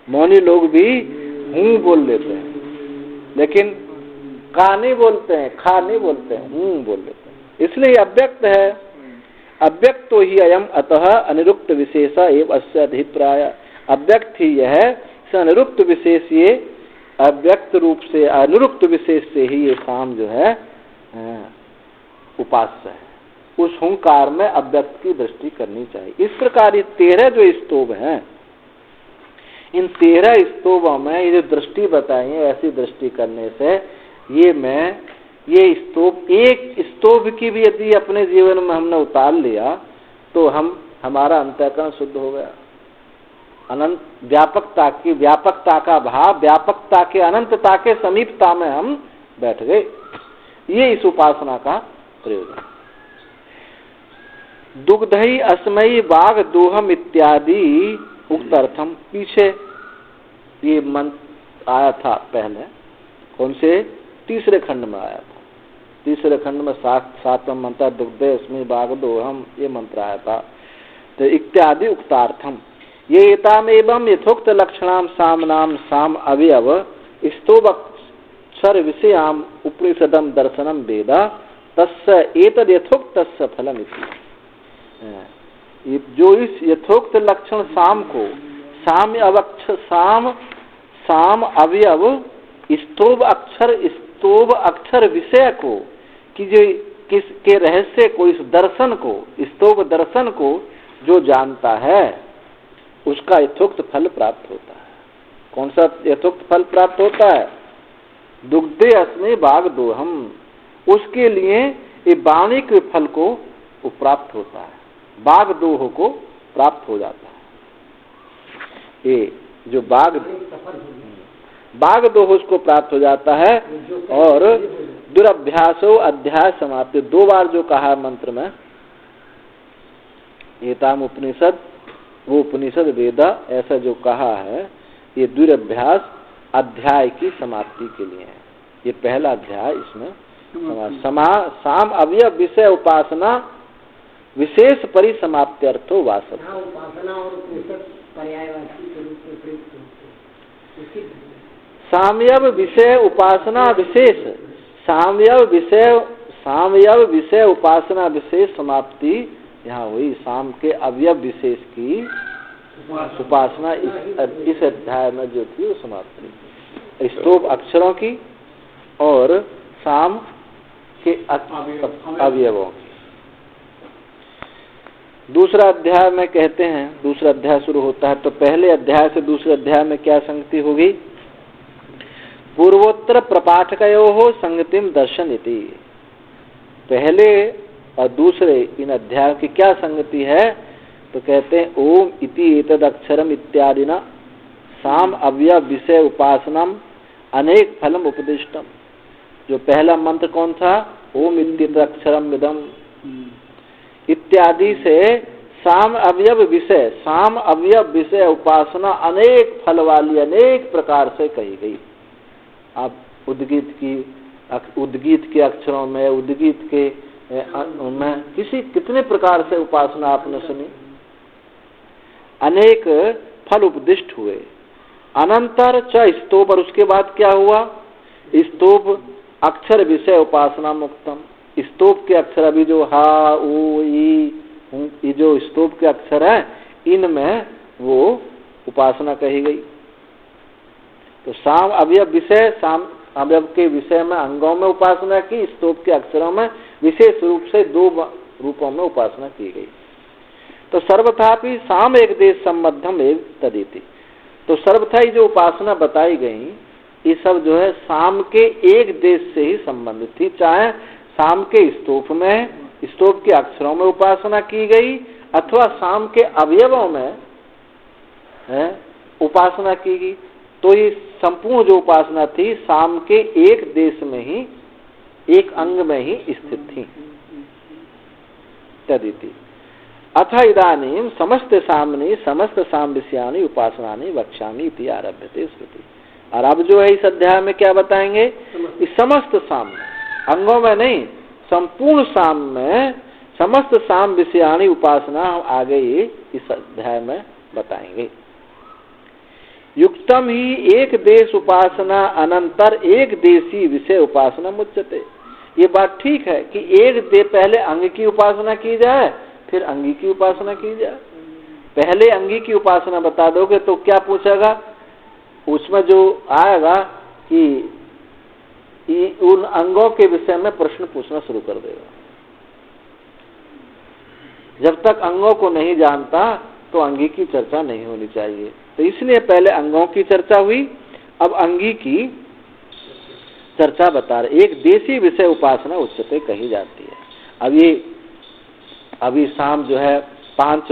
मौनी लोग भी बोल लेते हैं, लेकिन का नहीं बोलते हैं, खा नहीं बोलते हैं, बोल लेते हैं। इसलिए अव्यक्त है। अव्यक्तो ही अयम अतः अनिरुक्त विशेष एवं अस्य अभिप्राय। अव्यक्त ही यह, अनिरुक्त विशेष ये अव्यक्त रूप से, अनुरुक्त विशेष से ही ये साम जो है उपास्य है। उस हुंकार में अव्यक्त की दृष्टि करनी चाहिए। इस प्रकार ये 13 जो स्तोभ हैं, इन 13 स्तोभों में ये जो दृष्टि बताई है, ऐसी दृष्टि करने से ये स्तोभ, एक स्तोभ की भी यदि अपने जीवन में हमने उतार लिया तो हमारा अंतःकरण शुद्ध हो गया। अनंत व्यापकता का भाव, व्यापकता के अनंतता के समीपता में हम बैठ गए। ये इस उपासना का प्रयोजन। दुग्धई अस्मयी बाघ दोहम इत्यादि उक्त अर्थम, पीछे ये मंत्र आया था पहले, कौन से? तीसरे खंड में आया था। तीसरे खंड में 7वां मंत्र दुग्धे अस्मयी बाघ दोहम, ये मंत्र आया था। तो इत्यादि उक्तार्थम, ये एतामेवं यथोक्त लक्षणाम सामनाम साम अवयव स्तोभक्षर विषयाम उपनिषदम दर्शनम वेद तस्य एतद यथोक्त तस्य फलम इति। जो इस यथोक्त लक्षण साम को, साम अवयव स्तोभ अक्षर विषय को, कि जो किसके रहस्य को, इस दर्शन को, स्तोभ दर्शन को जो जानता है उसका यथोक्त फल प्राप्त होता है। कौन सा यथोक्त फल प्राप्त होता है? दुग्धे अस्मि बाघ दोहम, उसके लिए ये वाणी के फल को प्राप्त होता है, बाघ दोह को प्राप्त हो जाता है। ये जो बाघ दोह उसको प्राप्त हो जाता है। और दुरभ्यासो अध्याय समाप्ति, 2 बार जो कहा मंत्र में, एताम उपनिषद, वो उपनिषद वेदा ऐसा जो कहा है, ये दुरभ्यास अध्याय की समाप्ति के लिए है। ये पहला अध्याय इसमें साम अवयव विषय उपासना विशेष परिसमाप्त्यर्थो वासव। उपासना और पर्यायवाची के रूप में प्रयुक्त होते हैं। सामयव विषय उपासना विशेष, सामयव विषय उपासना विशेष समाप्ति यहाँ हुई। साम के अवयव विशेष की उपासना इस अध्याय में जो थी वो समाप्त हुई। स्तोभ अक्षरों की और साम के अवयवों की। दूसरा अध्याय में कहते हैं, दूसरा अध्याय शुरू होता है तो पहले अध्याय से दूसरे अध्याय में क्या संगति होगी? पूर्वोत्तर प्रपाठकयोः संगतिम दर्शयति। पहले और दूसरे इन अध्याय की क्या संगति है? तो कहते हैं ओम इति एतद अक्षरम इत्यादि न साम अवयव विषय उपासनम अनेक फलम उपदिष्टम। जो पहला मंत्र कौन था? ओम इत्येतद अक्षरम इदम इत्यादि से साम अवयव विषय उपासना अनेक फल वाली अनेक प्रकार से कही गई। आप उद्गीत के अक्षरों में, उद्गीत के में कितने प्रकार से उपासना आपने सुनी, अनेक फल उपदिष्ट हुए। अनंतर च स्तोभ, और उसके बाद क्या हुआ? स्तोभ अक्षर विषय उपासना मुक्तम। स्तोभ के अक्षर अभी जो हा उ ई ये जो स्तोभ के अक्षर है इनमें वो उपासना कही गई। तो साम अवयव विषय, साम अवयव के विषय में अंगों में उपासना की, स्तोभ के अक्षरों में विशेष रूप से 2 रूपों में उपासना की गई। तो सर्वथापि साम एक देश संबद्धम एक तदिति। तो सर्वथा जो उपासना बताई गई ये सब जो है साम के एक देश से ही संबंधित थी। चाहे साम के स्तोभ में, स्तोभ के अक्षरों में उपासना की गई अथवा साम के अवयवों में उपासना की गई। तो ये संपूर्ण जो उपासना थी साम के एक देश में ही, एक अंग में ही स्थित थी। तदिति अथ इदानीं समस्त सामने समस्त साम विषयानि उपासनानि वक्ष्यामि इति आरभ्यते स्मृति। और अब जो है इस अध्याय में क्या बताएंगे? इस समस्त साम में, अंगों में नहीं, संपूर्ण साम में समस्त साम विषयानि उपासना हम आगे ही इस अध्याय में बताएंगे। युक्तम ही एक देश उपासना अनंतर एक देशी विषय उपासना मुच्यते। ये बात ठीक है कि पहले अंग की उपासना की जाए फिर अंगी की उपासना की जाए। पहले अंगी की उपासना बता दोगे तो क्या पूछेगा? उसमें जो आएगा कि उन अंगों के विषय में प्रश्न पूछना शुरू कर देगा। जब तक अंगों को नहीं जानता तो अंगी की चर्चा नहीं होनी चाहिए। तो इसलिए पहले अंगों की चर्चा हुई, अब अंगी की चर्चा बता रहे। एक देशी विषय उपासना उच्चते कही जाती है। अभी साम जो है पांच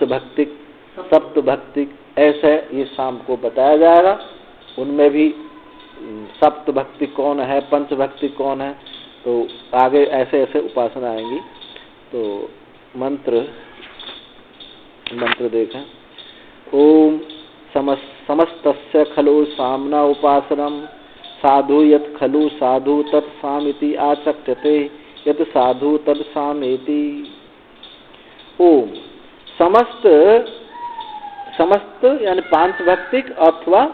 भक्तिक, सप्त भक्तिक, ऐसे ये साम को बताया जाएगा। उनमें भी सप्त भक्ति कौन है, पंच भक्ति कौन है, तो आगे ऐसे ऐसे उपासना आएंगी। तो मंत्र देखें। ओम समस्तस्य खलु सामना उपासनम साधु यत् खलु साधु तत् सामिति आचक्ष्यते यत् साधु तत् सामेति। ओम समस्त यानी पांच भक्तिक अथवा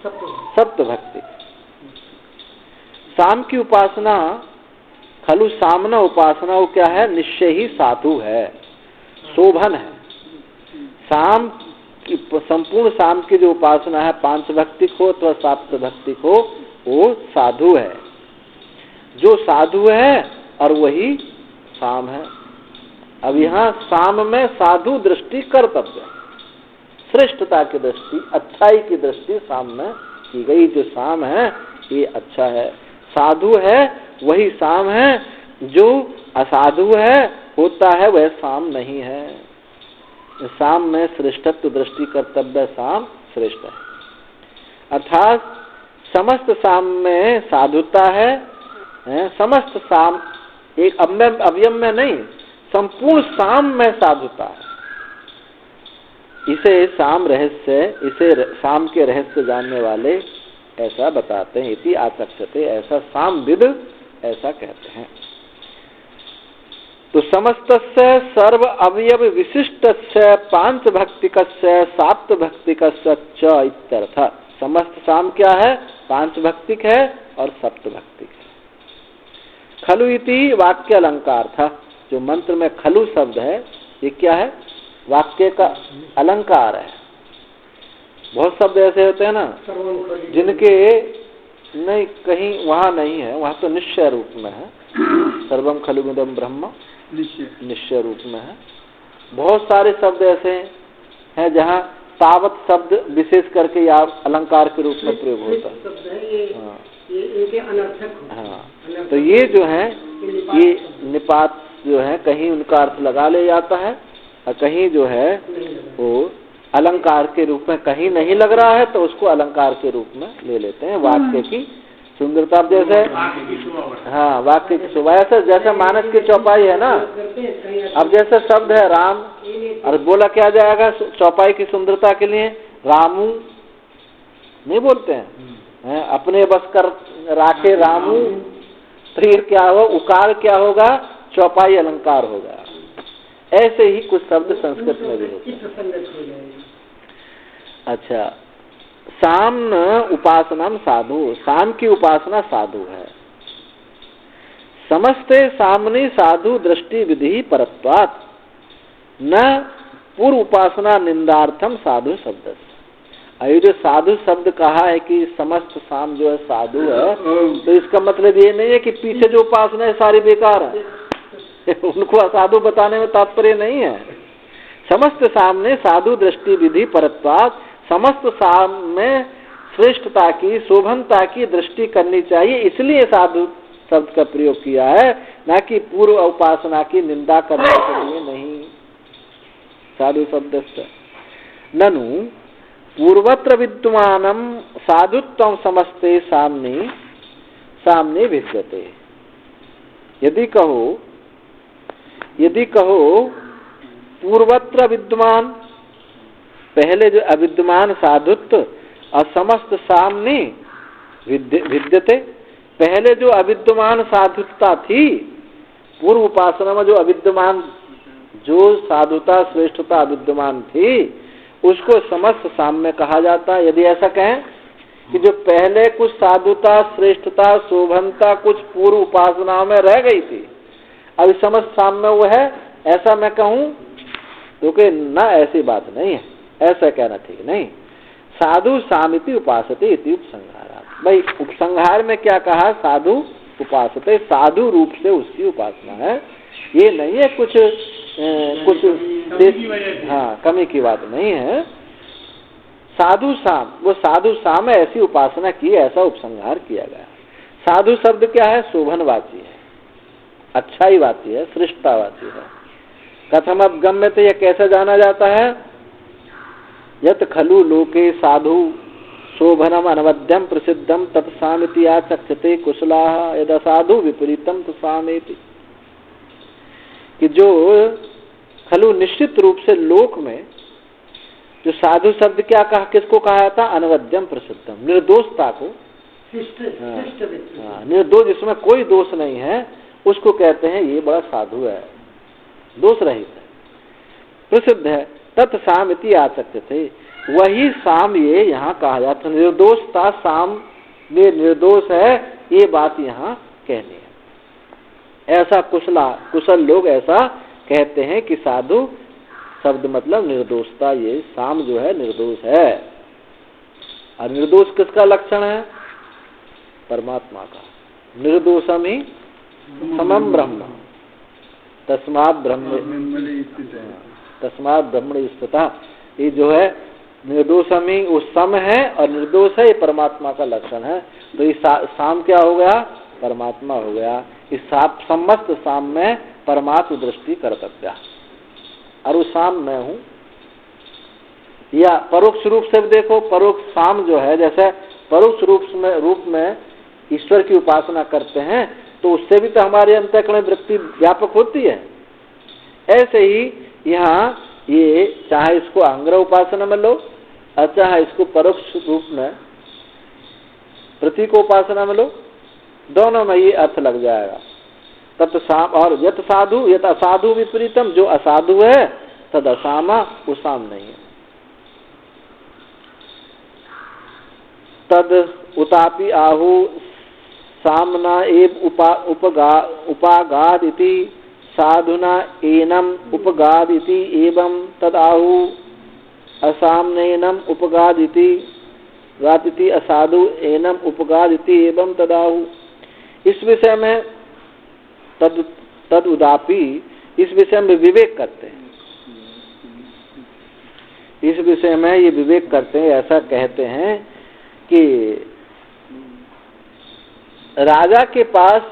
सप्त भक्तिक। साम की उपासना, खलु सामना उपासना वो क्या है? निश्चय ही साधु है, शोभन है। साम की संपूर्ण साम की जो उपासना है, पांच भक्तिक हो अथवा सप्त भक्तिक हो, वो साधु है। जो साधु है और वही साम है। अब यहाँ साम में साधु दृष्टि कर्तव्य, श्रेष्ठता की दृष्टि, अच्छाई की दृष्टि साम में की गई। जो साम है ये अच्छा है, साधु है वही साम है। जो असाधु है होता है वह साम नहीं है। साम में श्रेष्ठत्व दृष्टि कर्तव्य साम श्रेष्ठ है। अर्थात समस्त साम में साधुता है, समस्त साम एक अवयव में नहीं, संपूर्ण साम में साधुता है। इसे साम के रहस्य जानने वाले ऐसा बताते हैं। इति आचक्ष्यते, ऐसा साम विद ऐसा कहते हैं। तो समस्तस्य सर्व अवयव विशिष्टस्य पांच भक्तिकस्य साप्त भक्तिकस्य च इत्यर्थ। समस्त साम क्या है? पांच भक्तिक है और सप्त भक्तिक है। खलु इति वाक्य अलंकार था। जो मंत्र में खलु शब्द है ये क्या है? वाक्य का अलंकार है। बहुत शब्द ऐसे होते हैं ना जिनके नहीं, कहीं वहां नहीं है, वहां तो निश्चय रूप में है। सर्वम खलुमिदं ब्रह्म निश्चय रूप में है। बहुत सारे शब्द ऐसे हैं जहाँ तावत शब्द विशेष करके या अलंकार के रूप में प्रयोग होता है। हाँ, हाँ। तो ये जो है ये निपात जो है कहीं उनका अर्थ लगा ले जाता है और कहीं जो है वो अलंकार के रूप में, कहीं नहीं लग रहा है तो उसको अलंकार के रूप में ले लेते हैं। वाक्य की सुंदरता जैसे, हाँ वाक्य की शोभा, ऐसे जैसे मानस की चौपाई है ना। अब जैसे शब्द है राम, और बोला क्या जाएगा चौपाई की सुंदरता के लिए? रामू नहीं बोलते हैं, अपने बस कर राखे रामू। फिर क्या हो? उकार क्या होगा? चौपाई अलंकार होगा। ऐसे ही कुछ शब्द संस्कृत में भी होते हैं। अच्छा, साम उपासना साधु, साम की उपासना साधु है। समस्ते सामने साधु दृष्टि विधि परत्वात् न पूर्व उपासना निंदार्थम साधु शब्द। ये जो साधु शब्द कहा है कि समस्त साम जो है साधु है, तो इसका मतलब ये नहीं है कि पीछे जो उपासना है सारी बेकार है। उनको असाधु बताने में तात्पर्य नहीं है। समस्त सामने साधु दृष्टि विधि परत्वात्, समस्त साम में श्रेष्ठता की शोभनता की दृष्टि करनी चाहिए, इसलिए साधु शब्द का प्रयोग किया है, ना कि पूर्व उपासना की निंदा करने के लिए नहीं। साधु शब्द से ननु पूर्वत्र विद्यमानम साधुत्वं समस्ते सामने सामने विद्यते। यदि कहो पूर्वत्र विद्यमान, पहले जो अविद्यमान साधुत्व, और समस्त सामने विद्यते, पहले जो अविद्यमान साधुता थी, पूर्व उपासना में जो अविद्यमान जो साधुता श्रेष्ठता विद्यमान थी उसको समस्त साम में कहा जाता है। यदि ऐसा कहें कि जो पहले कुछ साधुता श्रेष्ठता शोभनता कुछ पूर्व उपासना में रह गई थी, अभी समस्त साम में वो है, ऐसा मैं कहूं तो कि ना, ऐसी बात नहीं है, ऐसा कहना ठीक नहीं। साधु सामिति उपासते इति उपसंहारात्। भाई उपसंहार में क्या कहा? साधु उपासते, साधु रूप से उसकी उपासना है। ये नहीं है कुछ हाँ कमी की बात नहीं है। साधु साम, वो साधु साम है, ऐसी उपासना की, ऐसा उपसंहार किया गया। साधु शब्द क्या है? शोभनवाची है, अच्छाईवाची है, श्रेष्ठतावाची है। कथम अवगम्यते, यह कैसे जाना जाता है? यत खलु लोके साधु शोभनम अनवद्यम प्रसिद्धम तत्सामिति आचक्षते कुशलाः यदा साधु विपरीतम तत्सामेति। कि जो खलु निश्चित रूप से लोक में जो साधु शब्द क्या कहा, किसको कहा था? अनवद्यम प्रसिद्धम, निर्दोषता को, निर्दोष जिसमें कोई दोष नहीं है उसको कहते हैं ये बड़ा साधु है, दोष रहित है, प्रसिद्ध है। तत्साम इति आचक्य थे, वही साम ये यहाँ कहा जाता है। निर्दोषता साम में निर्दोष है, ये बात यहाँ कहनी है। ऐसा कुशल लोग ऐसा कहते हैं कि साधु शब्द मतलब निर्दोषता, ये साम जो है निर्दोष है। और निर्दोष किसका लक्षण है? परमात्मा का। निर्दोषम ही समम ब्रह्म तस्मात् ब्रह्मणि स्थितः। ये जो है निर्दोषम ही वो सम है और निर्दोष है, ये परमात्मा का लक्षण है। तो ये साम क्या हो गया? परमात्मा हो गया। इस समस्त साम में परमात्म दृष्टि कर्तव्य, और वो साम मैं हूँ। या परोक्ष रूप से देखो, परोक्ष साम जो है, जैसे परोक्ष रूप में ईश्वर की उपासना करते हैं तो उससे भी तो हमारे अंतःकरण वृत्ति व्यापक होती है। ऐसे ही यहाँ ये चाहे इसको अंग्रह उपासना में लो और चाहे इसको परोक्ष रूप में प्रतीक उपासना में लो, दोनों में ये अर्थ लग जाएगा। तत् साम और यत साधु यत असाधु विपरीतम, जो असाधु है तद असामा, वो साम नहीं है। तद उतापि आहु सामना एव उपागाद इति साधुना एनम उपगाद इति एवं तद आहु असामनेनम उपगाद इति गातिति असाधु एनम उपगाद इति एवं तद आहु। इस विषय में तद उदापि, इस विषय में विवेक करते हैं, इस विषय में ये विवेक करते हैं, ऐसा कहते हैं कि राजा के पास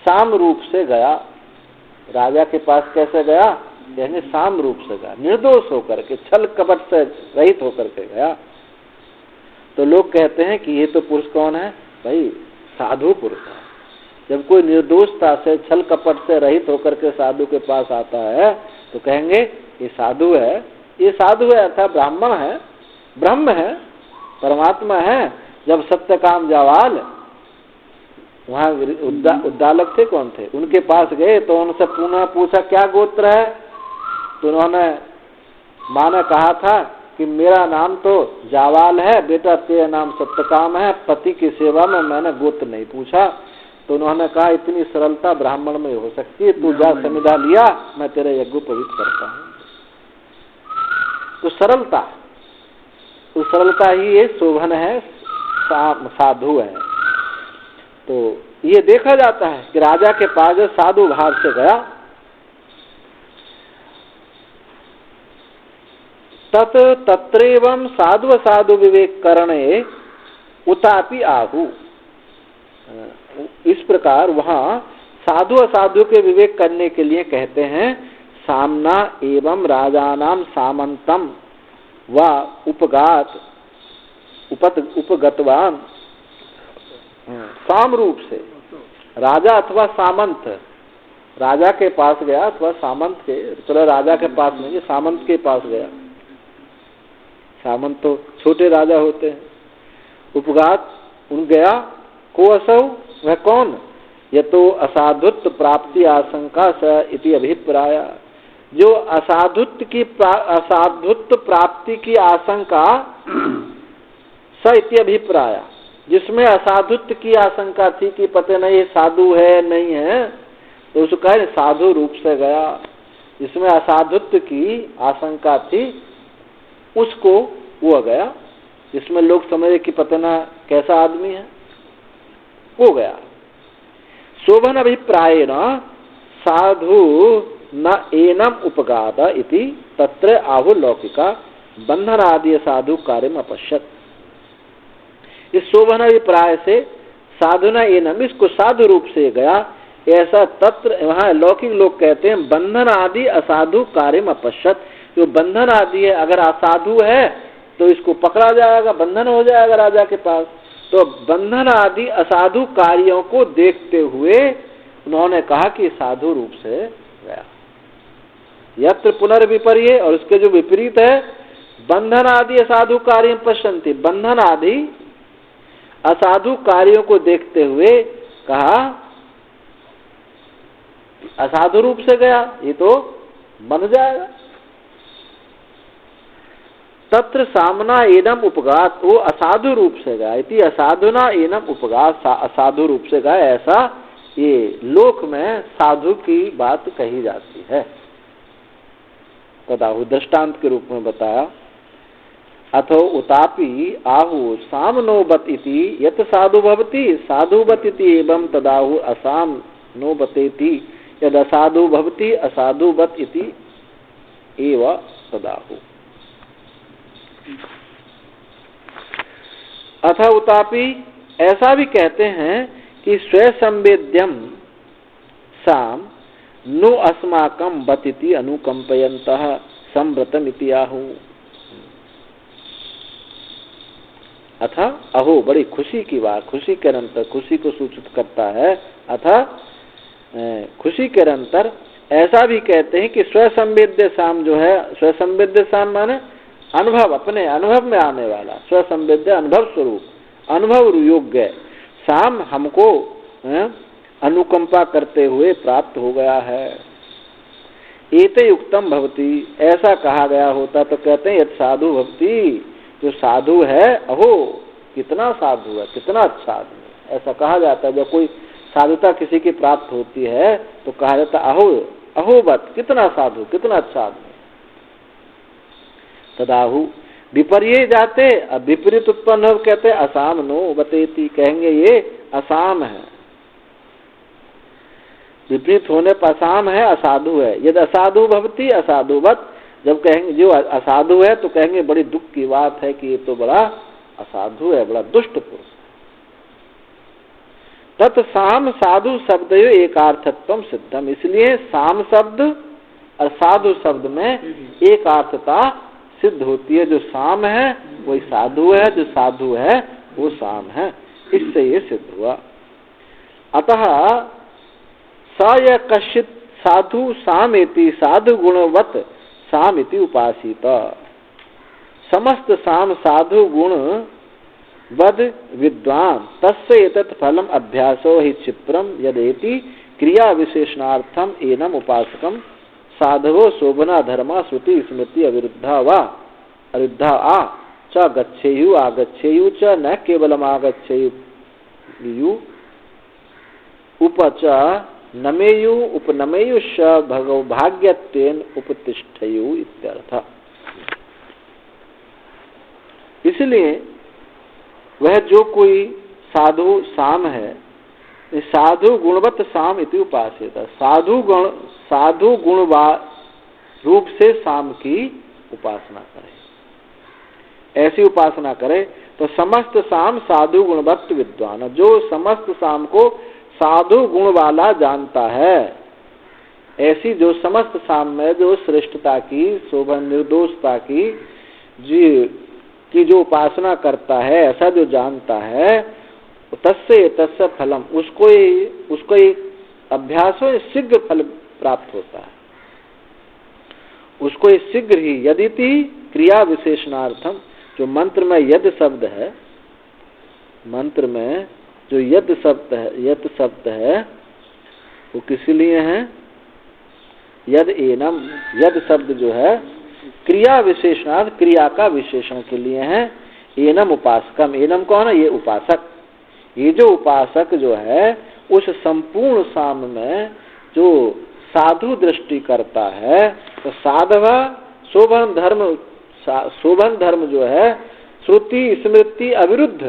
साम रूप से गया। राजा के पास कैसे गया? यानी साम रूप से गया, निर्दोष होकर के, छल कपट से रहित होकर के गया। तो लोग कहते हैं कि ये तो पुरुष कौन है? भाई साधु पुरुष है। जब कोई निर्दोषता से, छल कपट से रहित होकर के साधु के पास आता है तो कहेंगे ये साधु है, ये साधु है अर्थात ब्राह्मण है, ब्रह्म है, परमात्मा है। जब सत्य काम जावाल वहाँ उद्दालक थे, कौन थे, उनके पास गए तो उनसे पुनः पूछा क्या गोत्र है? तो उन्होंने माँ ने कहा था कि मेरा नाम तो जावाल है, बेटा तेरा नाम सत्यकाम है, पति की सेवा में मैंने गोत्र नहीं पूछा। तो उन्होंने कहा इतनी सरलता ब्राह्मण में हो सकती है, तू जा समिधा लिया, मैं तेरे यज्ञोपवीत करता हूँ। तो सरलता, तो सरलता ही ये शोभन है, साधु है। तो ये देखा जाता है कि राजा के पास साधु भाव से गया। तत्रेवं साधु असाधु विवेक करणे उतापि आहु। इस प्रकार वहाँ साधु असाधु के विवेक करने के लिए कहते हैं सामना एवं राजानाम सामंतम व उपगात उपगतवान। साम रूप से राजा अथवा सामंत, राजा के पास गया अथवा सामंत के, चलो राजा के पास नहीं, सामंत के पास गया। सामंत तो छोटे राजा होते हैं। उपगात उन गया, को असौ, वह कौन? ये तो असाधुत्व प्राप्ति आशंका स इति अभिप्राय। जो असाधुत्व प्राप्ति की आशंका स इति अभिप्राय, जिसमें असाधुत्व की आशंका थी कि पता नहीं साधु है नहीं है, तो उसको कहे साधु रूप से गया। जिसमें असाधुत्व की आशंका थी उसको वो गया, जिसमें लोग समझे कि पता ना कैसा आदमी है, वो गया। शोभन अभिप्राय न साधु न एनम उपगाद इति तत्र आहु लौकिका बंधन आदि साधु कार्यम अपश्यत। इस शोभन अभिप्राय से साधु न एनम, इसको साधु रूप से गया, ऐसा तत्र वहाँ लौकिक लोग कहते हैं बंधन आदि असाधु कार्यम अपश्यत। जो बंधन आदि है, अगर असाधु है तो इसको पकड़ा जाएगा, बंधन हो जाएगा राजा के पास। तो बंधन आदि असाधु कार्यों को देखते हुए उन्होंने कहा कि साधु रूप से गया। यत्र पुनर्विपर्य, और उसके जो विपरीत है, बंधन आदि असाधु कार्य पश्यन्ति, बंधन आदि असाधु कार्यों को देखते हुए कहा असाधु रूप से गया, ये तो बन जाएगा। तत्र सामना एनम उपगात, वो असाधु रूप से गया, इति असाधुना एनम उपगात, असाधु रूप से गया, ऐसा ये लोक में साधु की बात कही जाती है। तदाहु दृष्टांत के रूप में बताया। अथो उतापि आहु सामनोबत इति यत साधु भवति साधुबत इति एवं तदाहु असाम नो बतेति यद असाधु भवति असाधुबत इति एव तदाहु। अथ उतापि, ऐसा भी कहते हैं कि स्वसंवेद्यम साम नु अस्माकं बतिति अनुकंपयन्तः संव्रतम इति आहु। अथा अहो, बड़ी खुशी की बात, खुशी के अंतर, खुशी को सूचित करता है। अथा खुशी के अंतर ऐसा भी कहते हैं कि स्वसंवेद्य साम जो है, स्वसंवेद्य साम माने अनुभव, अपने अनुभव में आने वाला, स्वसंवेद्य अनुभव स्वरूप, अनुभव योग्य साम हमको अनुकंपा करते हुए प्राप्त हो गया है। एते युक्तम भवति, ऐसा कहा गया होता तो कहते हैं यद साधु भवति, जो साधु है, अहो कितना साधु है, कितना अच्छा आदमी है, ऐसा कहा जाता है। जब कोई साधुता किसी की प्राप्त होती है तो कहा जाता अहो अहोवत, कितना साधु, कितना अच्छा आदमी। तदाहु विपर्य जाते, अब विपरीत उत्पन्न हो, कहते असाम नो बतेती, कहेंगे ये असाम है, विपरीत होने पर असाम है, असाधु है। यदि असाधु भवती असाधुवत, जब कहेंगे जो असाधु है तो कहेंगे बड़ी दुख की बात है कि ये तो बड़ा असाधु है, बड़ा दुष्ट पुरुष। तत् साम साधु शब्द एकार्थत्वम सिद्धम, इसलिए साम शब्द और साधु शब्द में एक अर्थता सिद्ध होती है। जो साम है वही साधु है, जो साधु है वो साम है, इससे ये सिद्ध हुआ। अतः स य कश्चित् साधु सामेति साधु गुणवत सामिति उपासित, समस्त साम साधु गुण वद विद्वान तस्य एतत् फलम अभ्यासो हि क्षिप्रम यदेति क्रिया विशेषणार्थम एनम उपासकम साधवो शोभना धर्मा श्रुति स्मृति अविरुद्धा वा अविरुद्धा आ च गच्छेयु आगच्छेयु च न केवलम आगच्छेयु उपच नमेयु उपनमेयुश्च भगव भाग्यत्वेन उपतिष्ठयु इत्यर्थ। इसलिए वह जो कोई साधु साम है, साधु गुणवत साम इति उपासित, साधु गुण रूप से साम की उपासना करे, ऐसी उपासना करे तो समस्त साम साधु गुणवत विद्वान, जो समस्त साम को साधु गुण वाला जानता है, ऐसी जो समस्त साम में जो श्रेष्ठता की शोभन निर्दोषता की जो उपासना करता है, ऐसा जो जानता है, तस्य तस्य फलम, उसको अभ्यास हो शीघ्र फल प्राप्त होता है, उसको शीघ्र ही। यदिति क्रिया विशेषणार्थम, जो मंत्र में यद शब्द है, मंत्र में जो यद शब्द है वो किस लिए है? यद एनम, यद शब्द जो है क्रिया विशेषणार्थ, क्रिया का विशेषण के लिए है। एनम उपासकम, एनम कौन है? ये उपासक। ये जो उपासक जो है उस संपूर्ण साम में जो साधु दृष्टि करता है, तो साधव शोभन धर्म जो है श्रुति स्मृति अविरुद्ध,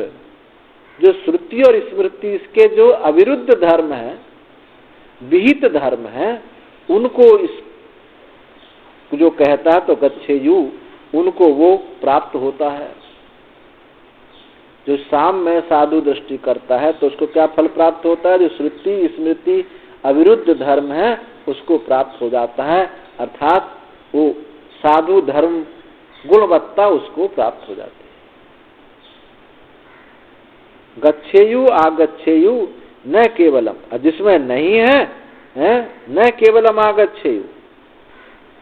जो श्रुति और स्मृति इसके जो अविरुद्ध धर्म है, विहित धर्म है, उनको इस जो कहता है तो गच्छेयु, उनको वो प्राप्त होता है। जो साम में साधु दृष्टि करता है तो उसको क्या फल प्राप्त होता है? जो श्रुति स्मृति अविरुद्ध धर्म है उसको प्राप्त हो जाता है, अर्थात वो साधु धर्म गुणवत्ता उसको प्राप्त हो जाती है। गच्छेयु आगच्छेयु न केवलम, जिसमें नहीं है, न केवलम आगच्छेयु,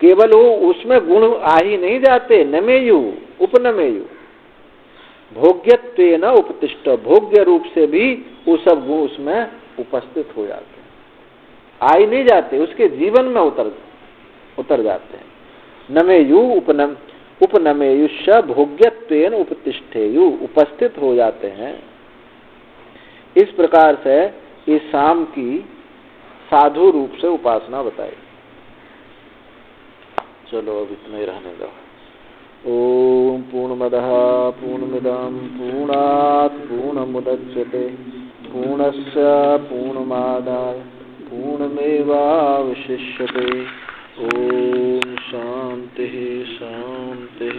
केवल वो उसमें गुण आ ही नहीं जाते। नमेयु उपनमेयु भोग्यत्वेन उपतिष्ठ, भोग्य रूप से भी वो सब गुण उसमें उपस्थित हो जाते हैं, आ ही नहीं जाते, उसके जीवन में उतर जाते हैं। नमेयु उपनमेयुश्च भोग्यत्वेन उपतिष्ठेयु, उपस्थित हो जाते हैं। इस प्रकार से इस साम की साधु रूप से उपासना बताई। चलो अब इतना ही रहने दो। ओम पूर्णमदः पूर्णमिदं पूर्णात् पूर्णमुदच्यते पूर्णस्य पूर्णमादाय पूर्णमेवावशिष्यते। ओम शांति शांति।